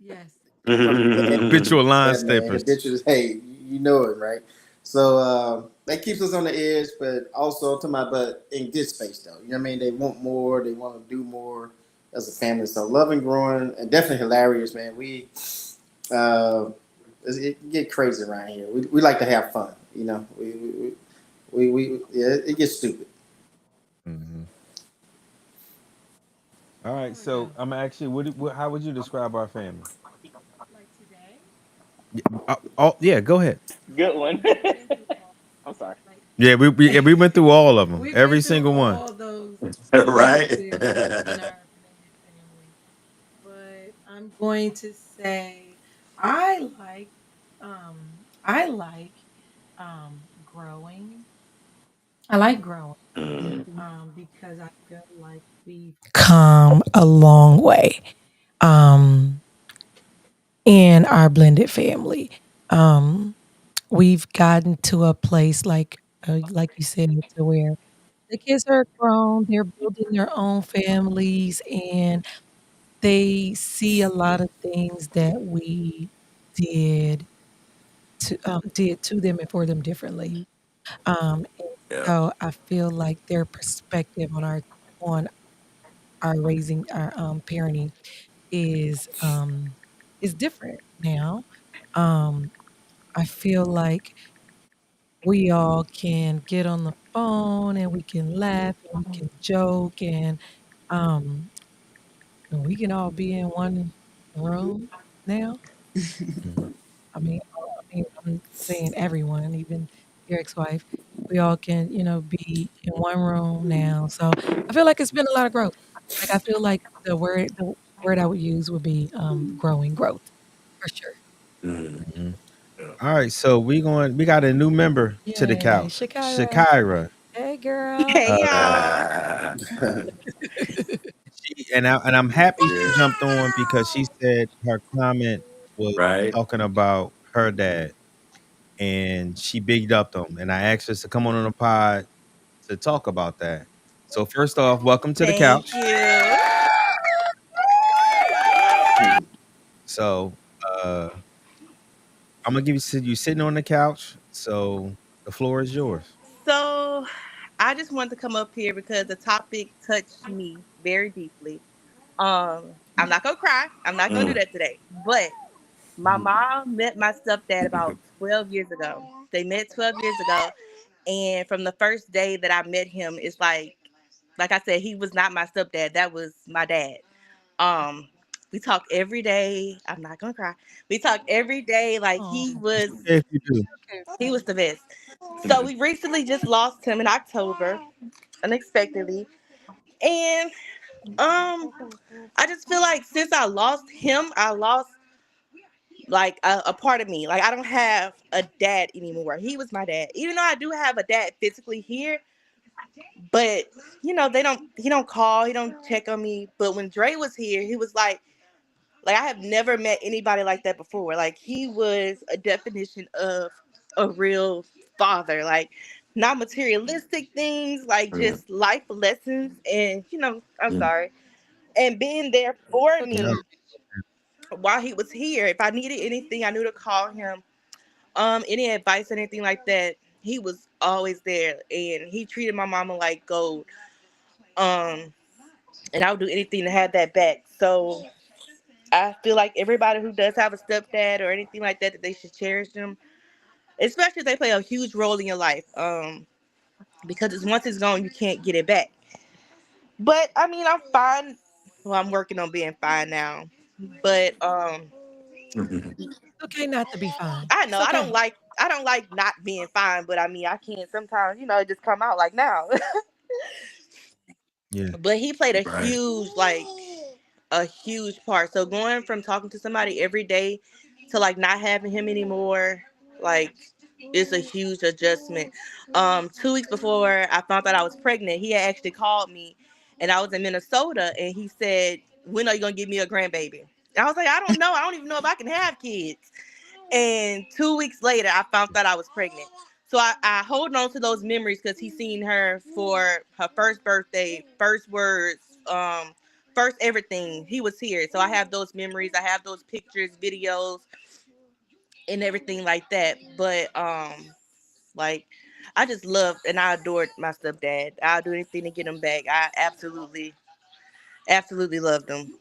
Yes. from the Habitual line yeah, man, steppers. habitual. Hey, you know it, right? So that keeps us on the edge, but also to my but in good space though. You know what I mean? They want more. They want to do more as a family. So loving, growing, and definitely hilarious, man. Uh, it get crazy around here. We like to have fun. You know, we yeah, it gets stupid. Hmm. All right. Oh So no. I'm actually, how would you describe our family? Like today, Oh, yeah. Go ahead. Good one. we've been through all. I'm sorry. Like Yeah, we went through all of them, we every went through single one. all those Right. changes in our blended family. But I'm going to say I like I like growing. I like growing because I feel like we've come a long way um in our blended family. Um we've gotten to a place like you said to where the kids are grown, they're building their own families and they see a lot of things that we did did to them and for them differently. And Yeah. so I feel like their perspective on our raising our parenting is different now. Um, I feel like we all can get on the phone and we can laugh and we can joke um, and we can all be in one room now. Mhm. I'm saying everyone, even your ex-wife, we all can, be in one room now. So I feel like it's been a lot of growth. Like I feel like the word I would use would be growing growth for sure. Mm, Mhm. yeah. All right, so we got a new member to the Yay, couch, Shakira. Shakira. Hey girl. Hey y'all. Ah, I'm happy she yeah. jumped on because she said her comment was Right. talking about her dad, and she bigged up them. And I asked her to come on the pod to talk about that. So first off, welcome to the Thank couch. you. So uh, I'm gonna give you sitting on the couch. So the floor is yours. So I just wanted to come up here because the topic touched me very deeply. I'm not gonna cry. I'm not gonna do Mm. that today. But my mom met my stepdad about 12 years ago. They met 12 years ago. And from the first day that I met him, it's like I said, he was not my stepdad. That was my dad. Um, we talk every day. I'm not gonna cry. We talk every day. Like Oh, It's okay if you do. okay. he was the best. So we recently just lost him in October, unexpectedly. And I just feel like since I lost him, I lost like a part of me. Like I don't have a dad anymore. He was my dad. Even though I do have a dad physically here, but they don't he don't call, he don't check on me. But when Dre was here, he was Like, I have never met anybody like that before. Like, he was a definition of a real father. Like, not materialistic things, like Mm, just life lessons. And, I'm mm, sorry. And being there for Okay. No, me while he was here. If I needed anything, I knew to call him. Any advice or anything like that, he was always there. And he treated my mama like gold. Um, and I would do anything to have that back. So I feel like everybody who does have a stepdad or anything like that, that they should cherish them, especially if they play a huge role in your life. Because once it's gone, you can't get it back. But I mean, I'm fine. Well, I'm working on being fine now. But mm. It's okay not to be fine. I know It's okay. I don't like not being fine. But I mean, I can't sometimes. It just come out like now. yeah. But he played Right. a huge part. So going from talking to somebody every day to like not having him anymore, like it's a huge adjustment. 2 weeks before I found out I was pregnant, he had actually called me, and I was in Minnesota, and he said, "When are you gonna give me a grandbaby?" And I was like, "I don't know. I don't even know if I can have kids." And 2 weeks later, I found out I was pregnant. So I hold on to those memories because he seen her for her first birthday, first words, first everything. He was here. So I have those memories. I have those pictures, videos, and everything like that. But like I just loved and I adored my stepdad. I'll do anything to get him back. I absolutely loved him.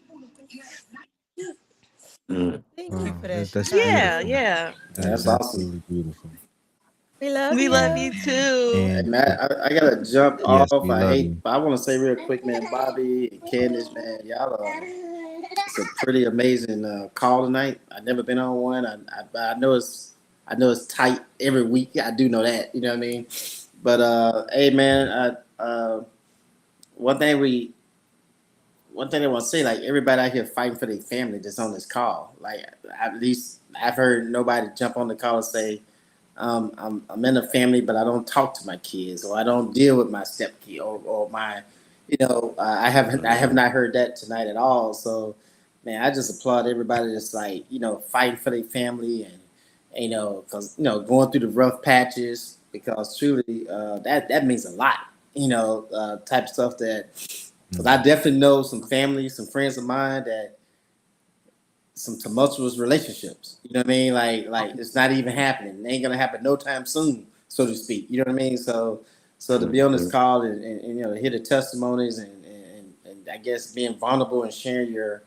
Mm. Thank you Wow, for that, that's Shakira. Yeah, beautiful. yeah. That is That's awesome. absolutely beautiful. We love We love you you. too. Hey And man, I gotta jump yes, off. we love you. But I want to say real quick, man, Bobby and Candace, man, y'all it's a pretty amazing call tonight. I've never been on one. I know it's tight every week. I do know that. You know what I mean? But hey man, one thing we one thing I want to say, like everybody out here fighting for their family that's on this call. Like at least I've heard nobody jump on the call and say, I'm in a family, but I don't talk to my kids, or I don't deal with my stepkid, or my, I have not heard that tonight at all. So, man, I just applaud everybody that's like, fighting for their family and, because going through the rough patches, because truly, that means a lot, type of stuff that, because I Mhm. definitely know some families, some friends of mine that some tumultuous relationships. You know what I mean? Like it's not even happening. It ain't gonna happen no time soon, so to speak. You know what I mean? So to be on this Mhm. call and hear the testimonies and I guess being vulnerable and sharing your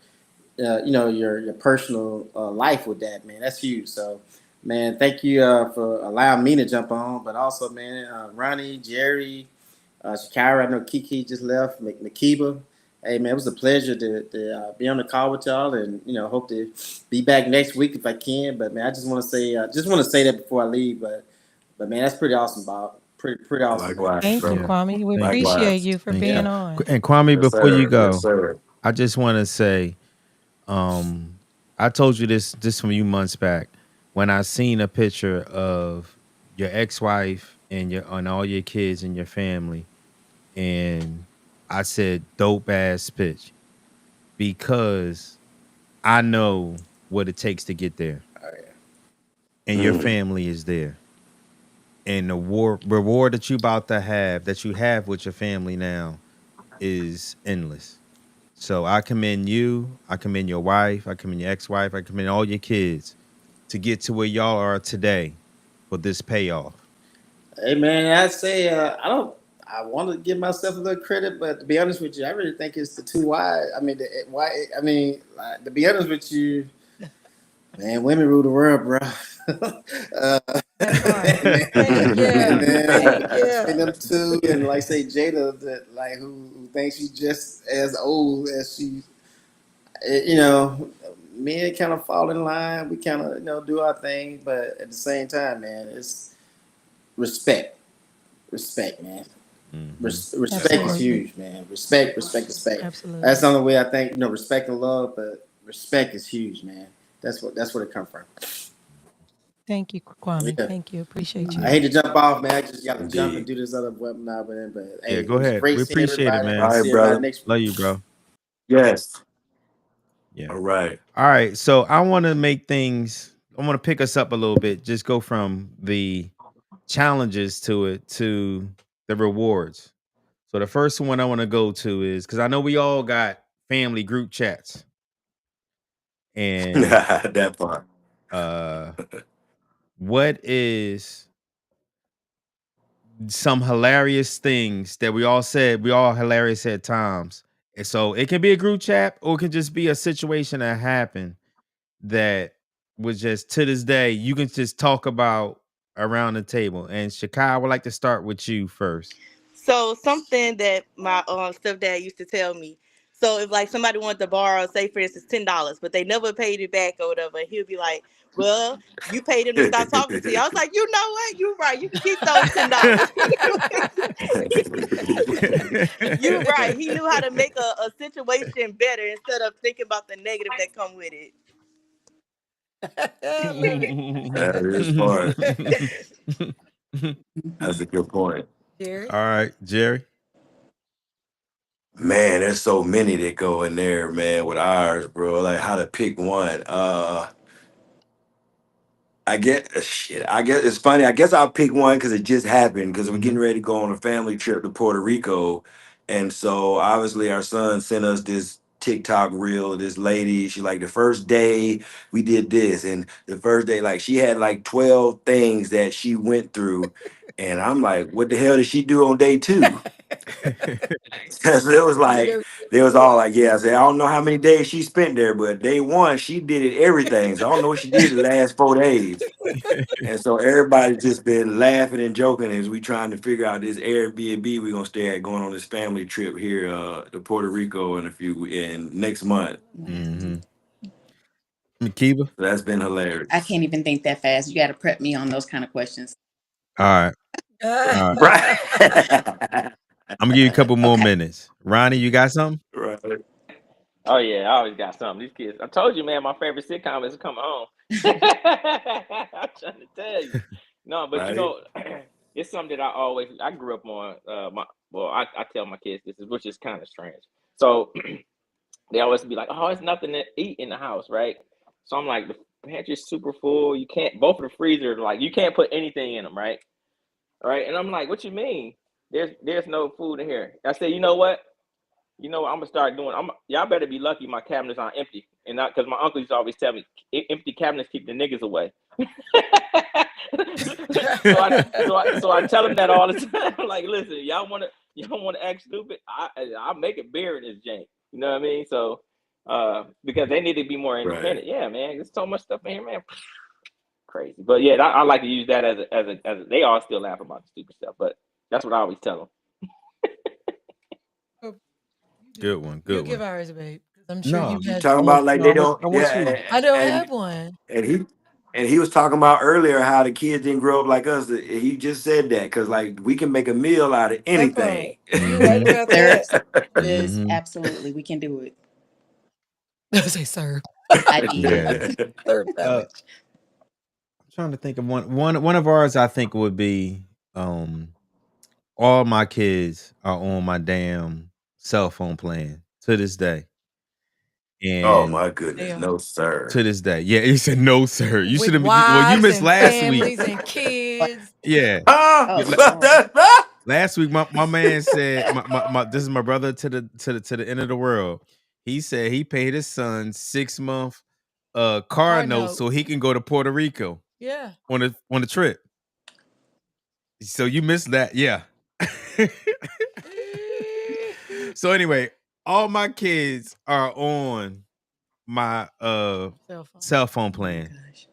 your personal life with that, man, that's huge. So man, thank you for allowing me to jump on, but also man, Ronnie, Jerry, Shakira, I know Kiki just left, Makiba. Hey man, it was a pleasure to be on the call with y'all, and hope to be back next week if I can. But man, I just want to say that before I leave. But man, that's pretty awesome, Bob. Pretty awesome, man. Likewise, Thank you, brother. Yeah. Kwame. We Thank you. appreciate Likewise. you for Thank being you. Yeah. on. And Kwame, Yes, before you sir. Yes, go, sir. I just want to say, I told you this from you months back when I seen a picture of your ex-wife and all your kids and your family, and I said dope ass pitch because I know what it takes to get there, and your Mm. family is there, and the reward that you have with your family now is endless. So I commend you. I commend your wife. I commend your ex-wife. I commend all your kids to get to where y'all are today for this payoff. Hey man, I say I don't. I want to give myself a little credit, but to be honest with you, I really think it's the two why. I mean, why? I mean, to be honest with you, man, women rule the world, bro. uh, That part. man, Thank you. man, Thank you. between them two and like say Jada, that like who thinks she's just as old as she, you know, men kind of fall in line. We kind of do our thing, but at the same time, man, it's respect, respect, man. Hmm. Respect is Absolutely. huge, man. Respect. That's Absolutely. the only way I think respect and love, but respect is huge, man. That's where it come from. Thank you, Kwame. Yeah. Thank you. Appreciate I you. hate to jump off, man. I just got to jump and Indeed. do this other webinar, but Yeah, hey, go it was ahead. great We seeing appreciate it, everybody. All I'll man. right, see everybody brother. next week. Love you, bro. Yes. Yeah. All right. All right. So I want to pick us up a little bit. Just go from the challenges to it to the rewards. So the first one I want to go to is because I know we all got family group chats. And That part. what is some hilarious things that we all hilarious at times? And so it can be a group chat or it can just be a situation that happened that was just to this day you can just talk about around the table. And Shakai, I would like to start with you first. So something that my stepdad used to tell me. So if like somebody wanted to borrow, say for instance $10, but they never paid it back or whatever, he'll be like, "Well, you paid him to stop talking to you." I was like, "You know what? You're right. You can keep those $10." You're right. He knew how to make a situation better instead of thinking about the negative that come with it. That is smart. That's a good point. Jerry? All right, Jerry. Man, there's so many that go in there, man, with ours, bro. Like how to pick one. I get shit. I guess it's funny. I guess I'll pick one because it just happened because we're getting ready to go on a family trip to Puerto Rico. And so obviously our son sent us this TikTok reel of this lady. She like the first day we did this, and the first day, like she had like 12 things that she went through. And I'm like, what the hell did she do on day 2? Because it was like they was all like, yeah. I said, I don't know how many days she spent there, but day 1 she did it everything. So I don't know what she did the last 4 days. And so everybody's just been laughing and joking as we trying to figure out this Airbnb we're gonna stay at going on this family trip here to Puerto Rico in next month. Mm-hmm. Makiba? So that's been hilarious. I can't even think that fast. You got to prep me on those kind of questions. All right. All right. Right. I'm gonna give you a couple more minutes. Ronnie, you got something? Right. Oh yeah, I always got something. These kids. I told you, man. My favorite sitcom is Come Home. I'm trying to tell you. No, but Right. you know, it's something that I grew up on. I tell my kids this, which is kind of strange. So they always be like, "Oh, it's nothing to eat in the house, right?" So I'm like, the pantry's super full. You can't. Both of the freezers, like, you can't put anything in them, right? Right? And I'm like, "What you mean? There's no food in here." I said, "You know what? You know what I'm gonna start doing? Y'all better be lucky my cabinets aren't empty, and not because my uncle used to always tell me, empty cabinets keep the niggas away." so I tell them that all the time. Like, listen, y'all want to act stupid? I'll make it beer in this jank. You know what I mean? So because they need to be more independent. Right. Yeah, man. There's so much stuff in here, man. Crazy. But yeah, I like to use that as a. They all still laugh about the stupid stuff, but that's what I always tell them. Good one. You Good give one. ours, babe. 'Cause I'm sure No, you You got. talking I about want like no, they I want don't, I want yeah, you. I don't and have one. and he was talking about earlier how the kids didn't grow up like us. He just said that because like we can make a meal out of That part. anything. You right Mm-hmm. about Sir, that. is Mm-hmm. absolutely, we can do it. Let's say, sir. I did. Yeah. Sir I'm sandwich. trying to think of one of ours. I think would be all my kids are on my damn cell phone plan to this day. Oh And my They goodness, are. no sir. to this day. Yeah, he said no, sir. You should With have well, you wives missed and last week. families and kids. Yeah. Huh? Oh, Yeah, Lord. last week my man said my this is my brother to the end of the world. He said he paid his son 6-month car Car note so he notes. can go to Puerto Rico Yeah. on the trip. So you missed that. Yeah. So anyway, all my kids are on my Cell phone. cell phone Oh my plan. gosh.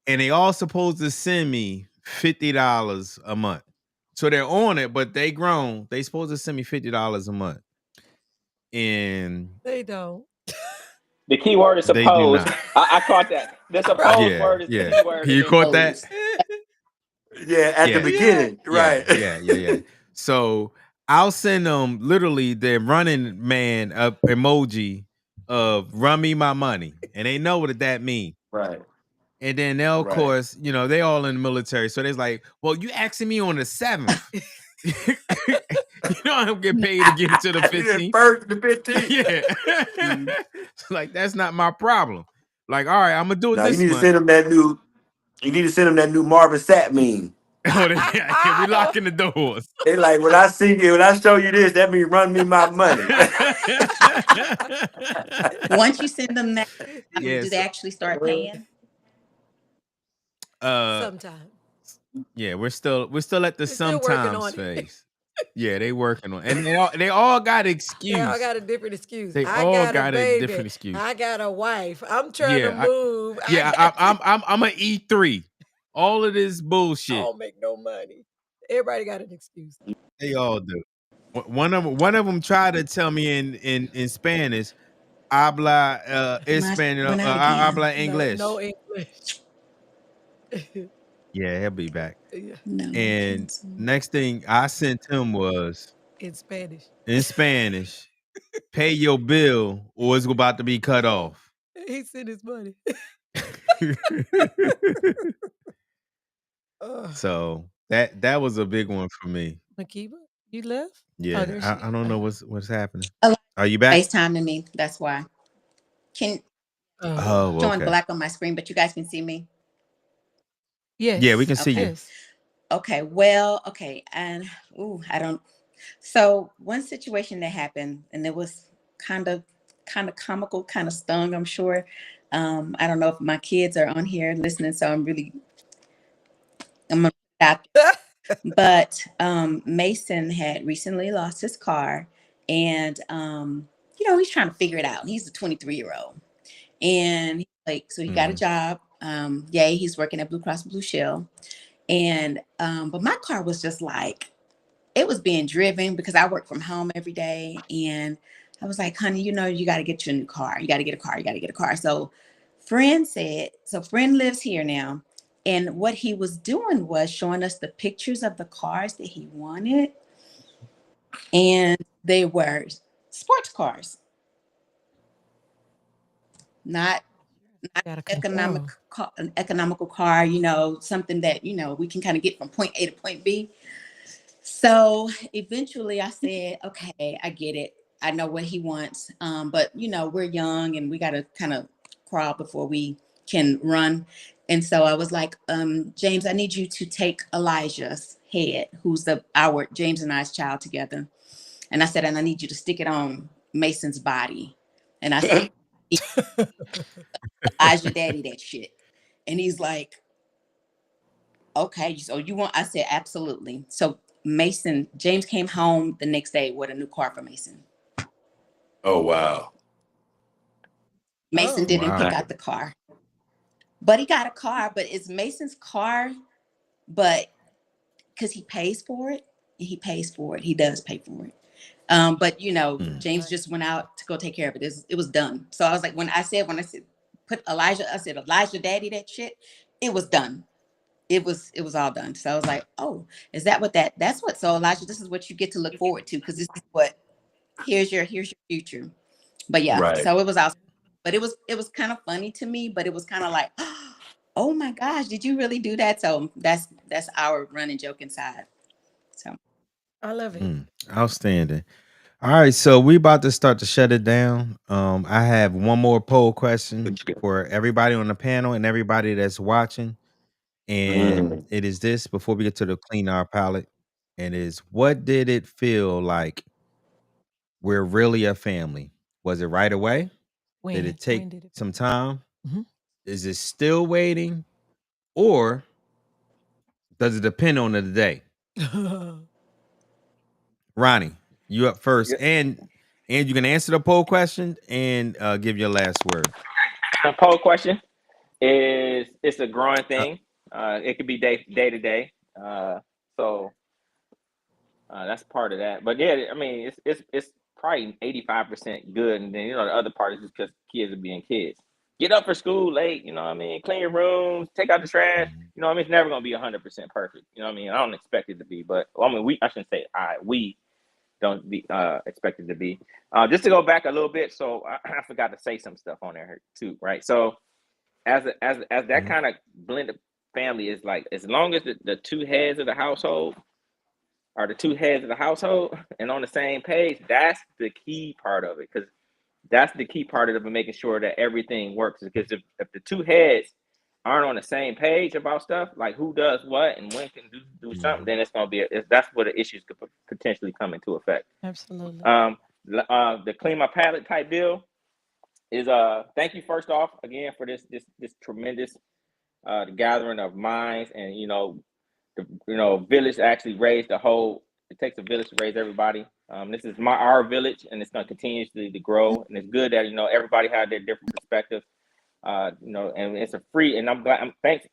And they all supposed to send me $50 a month. So they're on it, but they grown. They supposed to send me $50 a month. And They don't. The key word is they do suppose. not. I caught that. The suppose word is the Yeah. key word in You this. caught that? Yeah, at the Yeah. beginning, right? Yeah. So I'll send them literally the running man emoji of run me my money. And they know what that means. Right. And then they'll, of Right. course, they all in the military. So they're like, well, you asking me on the 7th. I don't get paid to get it to the 15th. First to the 15th. Yeah. Like, that's not my problem. Like, all right, I'm gonna do it Now this you need month. to send him that new. You need to send him that new Marvin Sapp meme. We locking the doors. They like, when I see you, when I show you this, that means run me my money. Once you send them that, Yes. do they actually start paying? Sometimes. Yeah, we're still at the still working sometimes on it. phase. Yeah, they working on it. And they all got excuse. They all got a different excuse. They I all got a baby. different excuse. I got a wife. I'm trying to move. I'm an E3. All of this I bullshit. don't make no money. Everybody got an excuse. They all do. One of them tried to tell me in Spanish, habla español, habla English. No English. Yeah, he'll be back. Yeah. No. And next thing I sent him was In Spanish. Pay your bill or it's about to be cut off. He sent his money. So that was a big one for me. Makiba, you left? Yeah, I don't know what's happening. Oh, Are you back? FaceTiming me. That's why. Showing black on my screen, but you guys can see me. Yes. Yeah, we can see you. Yes. Okay. Well, okay. And I don't. So one situation that happened, and it was kind of comical, kind of stung, I'm sure. I don't know if my kids are on here listening, so I'm gonna stop. But Mason had recently lost his car, and he's trying to figure it out. He's a 23-year-old, and so he got a job. He's working at Blue Cross Blue Shield, and but my car was just like, it was being driven because I work from home every day, and I was like, honey, you got to get you a new car. You got to get a car. You got to get a car. So friend lives here now. And what he was doing was showing us the pictures of the cars that he wanted. And they were sports cars. Not an economical car, something that, we can kind of get from point A to point B. So eventually I said, okay, I get it. I know what he wants. But, we're young and we got to kind of crawl before we can run. And so I was like, James, I need you to take Elijah's head, who's our James and I's child together. And I said, and I need you to stick it on Mason's body. And I said, Elijah daddy that shit. And he's like, okay, so you want, I said, absolutely. So James came home the next day with a new car for Mason. Oh, wow. Mason didn't pick out the car. But he got a car, but it's Mason's car, but because he pays for it, and he does pay for it. But James just went out to go take care of it. It was done. So I was like, when I said put Elijah, I said, Elijah daddy, that shit, it was done. It was all done. So I was like, oh, is that so Elijah, this is what you get to look forward to, because this is here's your future. But yeah, right. So it was awesome. But it was kind of funny to me, but it was kind of like, oh my gosh, did you really do that? So that's our running joke inside. So I love it. Outstanding. All right, so we about to start to shut it down. I have one more poll question for everybody on the panel and everybody that's watching. And it is this, before we get to the clean our palate, and is, what did it feel like we're really a family? Was it right away? Did it take some time? Mm-hmm. Is it still waiting? Or does it depend on the day? Ronnie, you up first. And you can answer the poll question and give your last word. The poll question is, it's a growing thing. It could be day to day. So that's part of that. But yeah, I mean, it's probably 85% good, and then the other part is just because kids are being kids. Get up for school late, clean your rooms, take out the trash. It's never gonna be 100% perfect. I don't expect it to be, but I shouldn't say we don't expect it to be. Just to go back a little bit, so I forgot to say some stuff on there too, right? So as that kind of blended family is like, as long as the two heads of the household are the two heads of the household and on the same page, that's the key part of it. Because that's the key part of it, making sure that everything works. Because if the two heads aren't on the same page about stuff, like who does what and when can do something, then it's going to be, that's where the issues could potentially come into effect. Absolutely. The clean my palate type deal is, thank you first off, again, for this tremendous gathering of minds. And, village actually raised the whole, it takes a village to raise everybody. This is our village, and it's going to continue to grow. And it's good that, everybody had their different perspectives. And it's a free, and I'm glad. Thanks,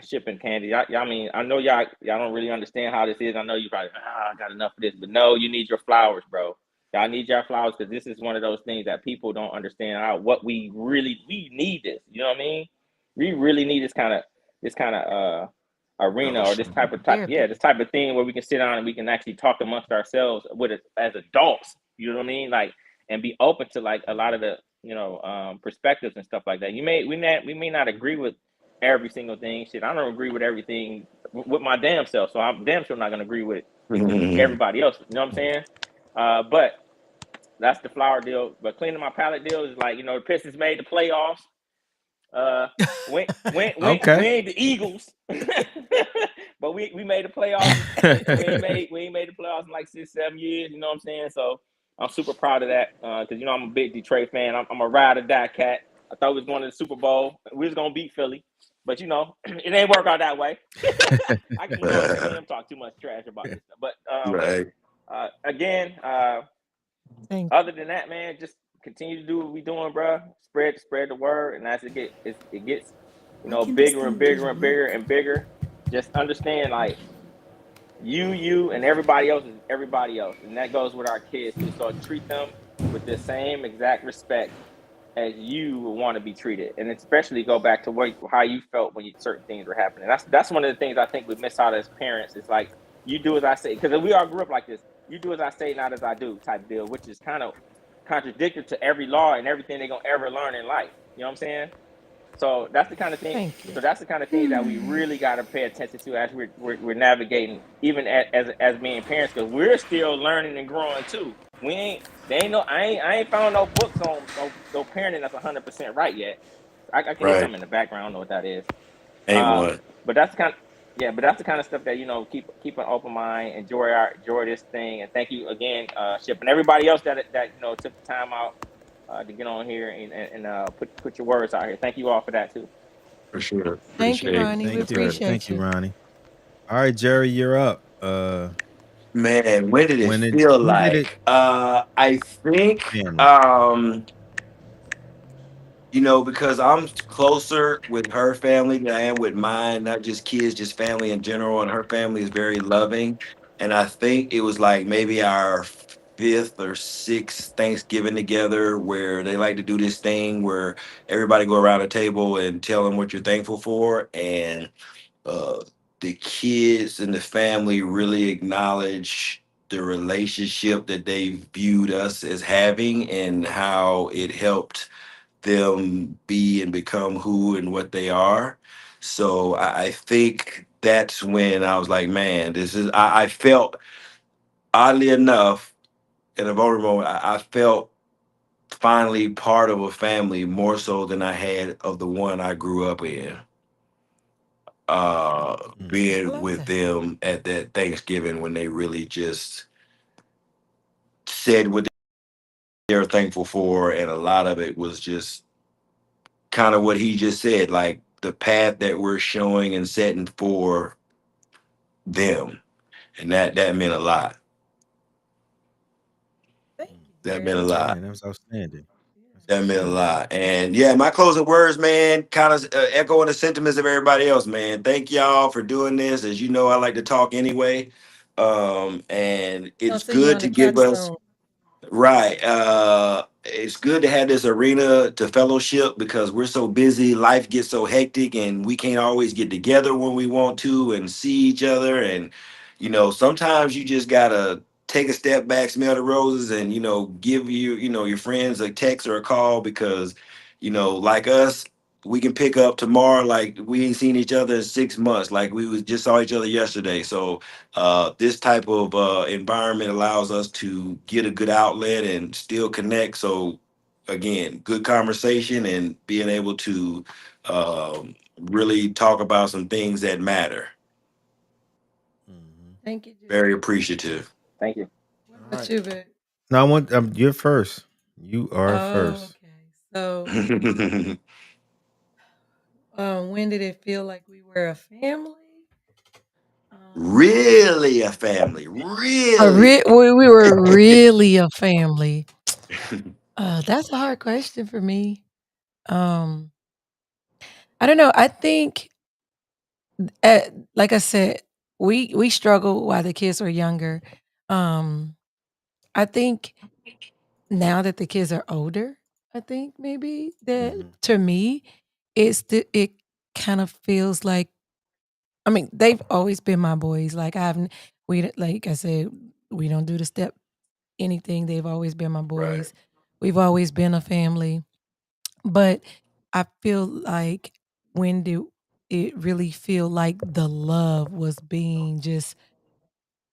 shipping candy. I mean, I know y'all don't really understand how this is. I know you probably, I got enough of this, but no, you need your flowers, bro. Y'all need your flowers, because this is one of those things that people don't understand how, what we need this. You know what I mean? We really need this kind of arena, or this type of thing where we can sit down and we can actually talk amongst ourselves with it as adults. You know what I mean? Like, and be open to like a lot of the perspectives and stuff like that. We may not agree with every single thing. Shit, I don't agree with everything with my damn self, so I'm damn sure not gonna agree with everybody else. You know what I'm saying? But that's the flower deal. But cleaning my palate deal is like, the Pistons made the playoffs. We ain't the Eagles, but we made the playoffs. We ain't made the playoffs in like 6-7 years. You know what I'm saying? So I'm super proud of that, because I'm a big Detroit fan. I'm a ride or die cat. I thought we was going to the Super Bowl. We was gonna beat Philly, but it ain't work out that way. I can see him talk too much trash about this stuff. But again, other than that, man, just continue to do what we doing, bro. Spread the word, and as it gets bigger and bigger and bigger and bigger. Just understand, like, you and everybody else is everybody else, and that goes with our kids too. So treat them with the same exact respect as you would want to be treated, and especially go back to how you felt when certain things were happening. That's one of the things I think we miss out as parents. It's like, you do as I say, because we all grew up like this. You do as I say, not as I do, type deal, which is kind of contradictory to every law and everything they're gonna ever learn in life. You know what I'm saying? So that's the kind of thing. So that's the kind of thing that we really got to pay attention to as we're navigating, even as being parents, because we're still learning and growing too. I ain't found no books on no parenting that's 100% right yet. I can hear something in the background. I don't know what that is. But that's the kind of stuff that keep an open mind, enjoy this thing, and thank you again, Ship, and everybody else that took the time out to get on here and put your words out here. Thank you all for that too. For sure. Thank you, Ronnie. We appreciate you. Thank you, Ronnie. All right, Jerry, you're up. Man, when did it feel like? I think, because I'm closer with her family than I am with mine, not just kids, just family in general. And her family is very loving. And I think it was like maybe our fifth or sixth Thanksgiving together, where they like to do this thing where everybody go around a table and tell them what you're thankful for. And the kids and the family really acknowledge the relationship that they viewed us as having, and how it helped them be and become who and what they are. So I think that's when I was like, man, I felt, oddly enough, in a vulnerable moment, I felt finally part of a family more so than I had of the one I grew up in. Being with them at that Thanksgiving, when they really just said what they're thankful for, and a lot of it was just kind of what he just said, like the path that we're showing and setting for them, and that meant a lot. That meant a lot. Man, that was outstanding. That meant a lot. And yeah, my closing words, man, kind of echoing the sentiments of everybody else, man. Thank y'all for doing this. As you know, I like to talk anyway. And it's good to give us, right. It's good to have this arena to fellowship, because we're so busy. Life gets so hectic and we can't always get together when we want to and see each other. And, sometimes you just got to take a step back, smell the roses, and, give your friends a text or a call, because, like us, we can pick up tomorrow. Like we ain't seen each other in 6 months. Like we was just saw each other yesterday. So this type of environment allows us to get a good outlet and still connect. So again, good conversation and being able to really talk about some things that matter. Thank you, Jay. Very appreciative. Thank you. What All about right. you, Vic? No, I want you're first. You are Oh, first. okay. So, when did it feel like we were a family? Um, Really a family. Really. we were really a family. That's a hard question for me. Um, I don't know. I think, like I said, we struggle while the kids were younger. Um, I think now that the kids are older, I think maybe that Mhm. to me, it kind of feels like. I mean, they've always been my boys. Like like I said, we don't do the step anything. They've always been my Right. boys. We've always been a family. But I feel like when do it really feel like the love was being just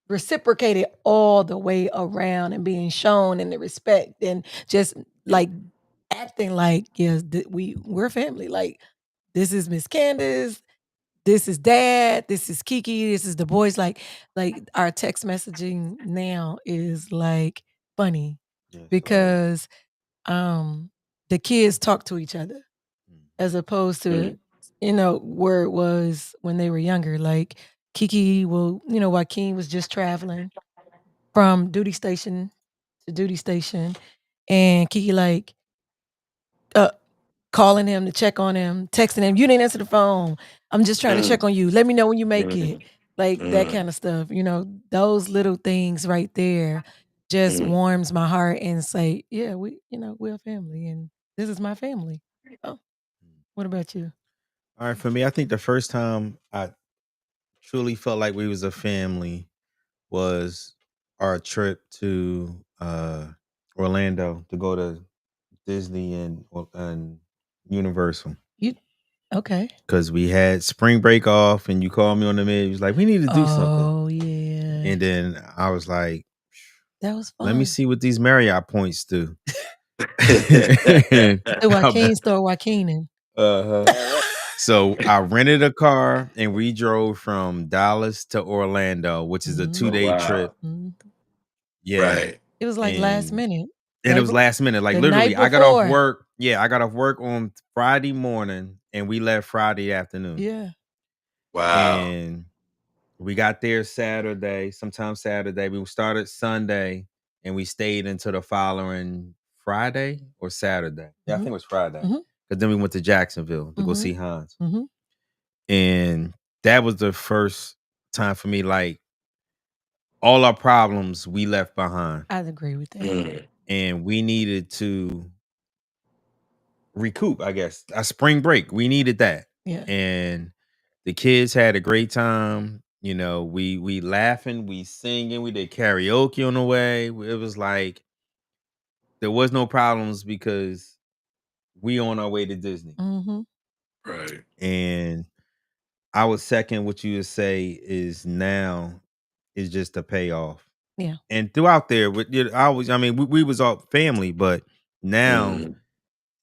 reciprocated all the way around and being shown and the respect and just like acting like yes we're family. Like this is Miss Candace, this is dad, this is Kiki, this is the boys. Like our text messaging now is like funny Yes. Right. because the kids talk to each other as opposed to, where it was when they were younger. Like Kiki Joaquin was just traveling from duty station to duty station, and Kiki like uh, calling him to check on him, texting him, "You didn't answer the phone. I'm just trying to Mm, check on you. Let me know when you make it." mm, Like that mm, kind of stuff. Those little things right there just mm. warms my heart and say, "Yeah, we're a family, and this is my family." Oh, what about you? All right, for me, I think the first time I truly felt like we was a family was our trip to Orlando to go to Disney and Universal. You okay? Because we had spring break off, and you called me on the mid. You was like, "We need to do something," Oh yeah, and then I was like, that was "Let me fun. see what these Marriott points do." The I'm- Joaquin store, Joaquinin. uh-huh. Man, what? So I rented a car and we drove from Dallas to Orlando, which is a Mhm, 2 day trip. Wow. mhm. Yeah. Right. It was like last And minute, it like was last minute. Like the literally, night I got off before. work. Yeah, I got off work on Friday morning and we left Friday afternoon. Yeah. Wow. And we got there sometime Saturday. We started Sunday and we stayed until the following Friday or Saturday. Yeah, I think Mhm, it was Friday. mhm, Because then we went to Jacksonville to go mhm, see Hans. mhm. And that was the first time for me, like all our problems we left behind. I'd agree with that. Mm, And we needed to recoup, I guess. A spring break. We needed that. Yeah. And the kids had a great time. We laughing, we singing, we did karaoke on the way. It was like there was no problems because we on our way to Disney. Mhm. right. And I would second what you would say is now is just a payoff. Yeah. And throughout there, we was all family, but now Mm,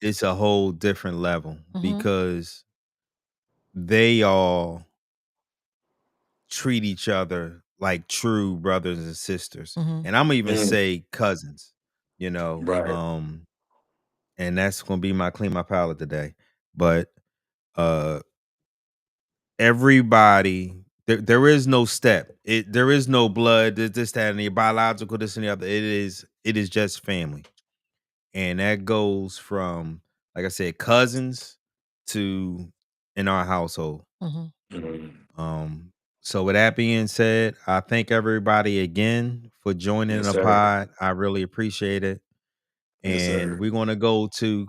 it's a whole different level Mhm, because they all treat each other like true brothers and sisters. mhm. And I'm gonna even mm, say cousins, you know. right. Um, and that's gonna be my clean my palate today. But uh everybody there is no step. There is no blood, this, that, and the biological, this and the other. It is just family. And that goes from, like I said, cousins to in our household. Mhm. Mm, Um, so with that being said, I thank everybody again for joining yes, the sir. pod. I really appreciate it. Yes, And sir. we're gonna go to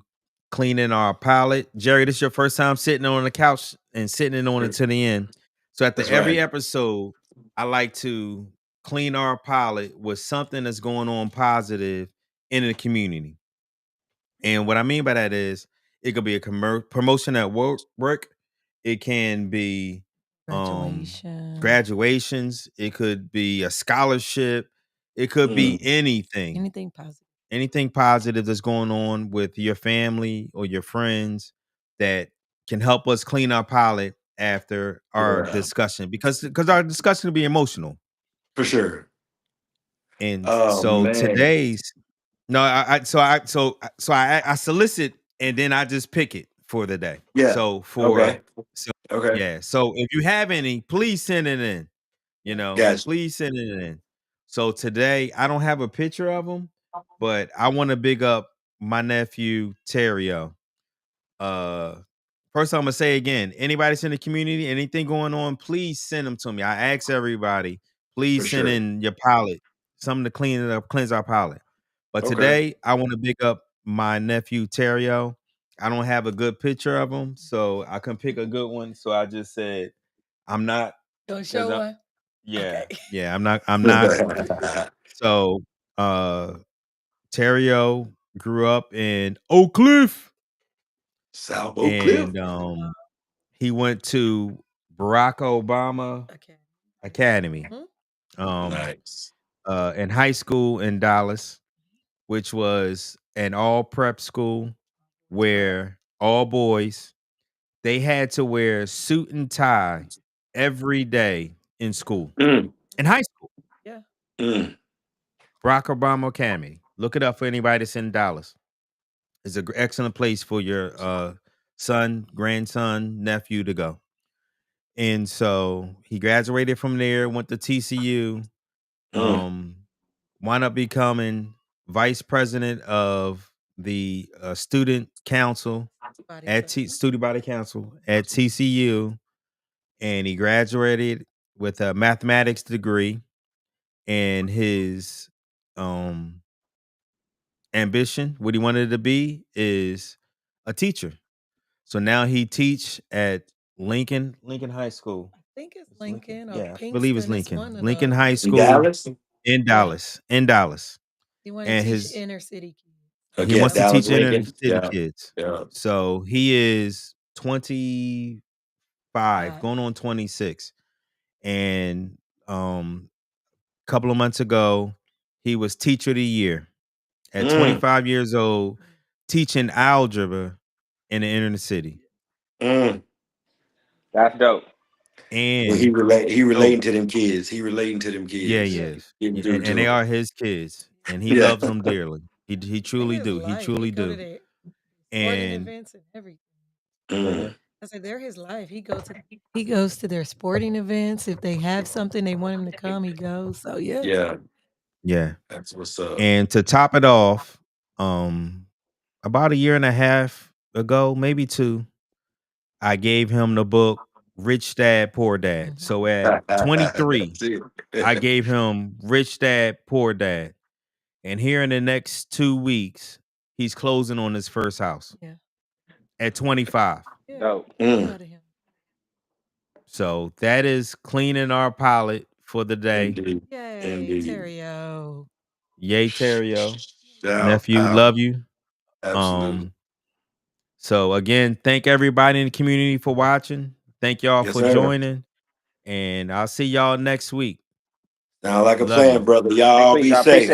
cleaning our palate. Jerry, this is your first time sitting on the couch and sitting on it to the end. So after That's every right. episode, I like to clean our palate with something that's going on positive in the community. And what I mean by that is It could be a promotion at work. It can be Graduation. graduations. It could be a scholarship. It could be anything. Anything positive. Anything positive that's going on with your family or your friends that can help us clean our palate after our Yeah, discussion, because our discussion will be emotional. for sure. And Oh so man. today's no, I solicit and then I just pick it for the day. Yeah. So Okay. so Okay. yeah. So if you have any, please send it in. Gotcha. Please send it in. So today I don't have a picture of him, but I want to big up my nephew Terrio. Uh First I'm gonna say again, anybody's in the community, anything going on, please send them to me. I ask everybody, For please send sure. in your palette, something to clean it up, cleanse our palette. But Okay. today I want to big up my nephew Terrio. I don't have a good picture of him, so I can pick a good one. So I just said I'm not. Don't show one. Yeah, Okay. yeah, I'm not. So Terrio grew up in Oak Cliff, South Oak Cliff. and he went to Barack Obama Okay. Academy Nice. in high school in Dallas, which was an all prep school where all boys, they had to wear suit and tie every day in school, Mm, in high school. Yeah. mm. Barack Obama Academy. Look it up for anybody that's in Dallas. It's an excellent place for your son, grandson, nephew to go. And so he graduated from there, went to TCU, Mm, um, wound up becoming vice president of the student council student body council at TCU, and he graduated with a mathematics degree. And his um ambition, what he wanted to be, is a teacher. So now he teach at Lincoln High School. I think it's It's Lincoln or Yeah, I believe it's Pinkston. It's Lincoln. one of Lincoln those. High in School Dallas. in Yeah. Dallas. In Dallas. He want to And teach his inner city kids. he Okay, wants to Dallas teach inner Lincoln. city Yeah. kids. Yeah. So he is 25, Five. going on 26. And a couple of months ago, he was teacher of the year at Mm, 25 years old, teaching algebra in the inner city. mm. That's dope. Well, And he so relating to them kids. He relating to them yeah, he kids. Yeah. is. Getting through And they to are his kids. And he them. loves them dearly. He They're truly his do. He life. He truly go to do. the sporting And events and everything. say Mm, that. I said they're his life. He goes to their sporting events. If they have something they want him to come, he goes. So yeah. yeah, Yeah. that's what's up. And to top it off, um, about a year and a half ago, maybe two, I gave him the book Rich Dad Poor Dad. Mhm. So at 23, That's it. I gave him Rich Dad Poor Dad. And here in the next 2 weeks, he's closing on his first house Yeah. at 25. Yeah. Dope. Mm, Proud of him. So that is cleaning our palate for the day. indeed. Yay, Indeed. Terrio. Yay, Terrio. Shout Nephew, out. love you. Absolutely. So again, thank everybody in the community for watching. Thank y'all Yes, for sir. joining. And I'll see y'all next week. Sound like a Love plan, you. brother. Next Y'all week, be I safe. appreciate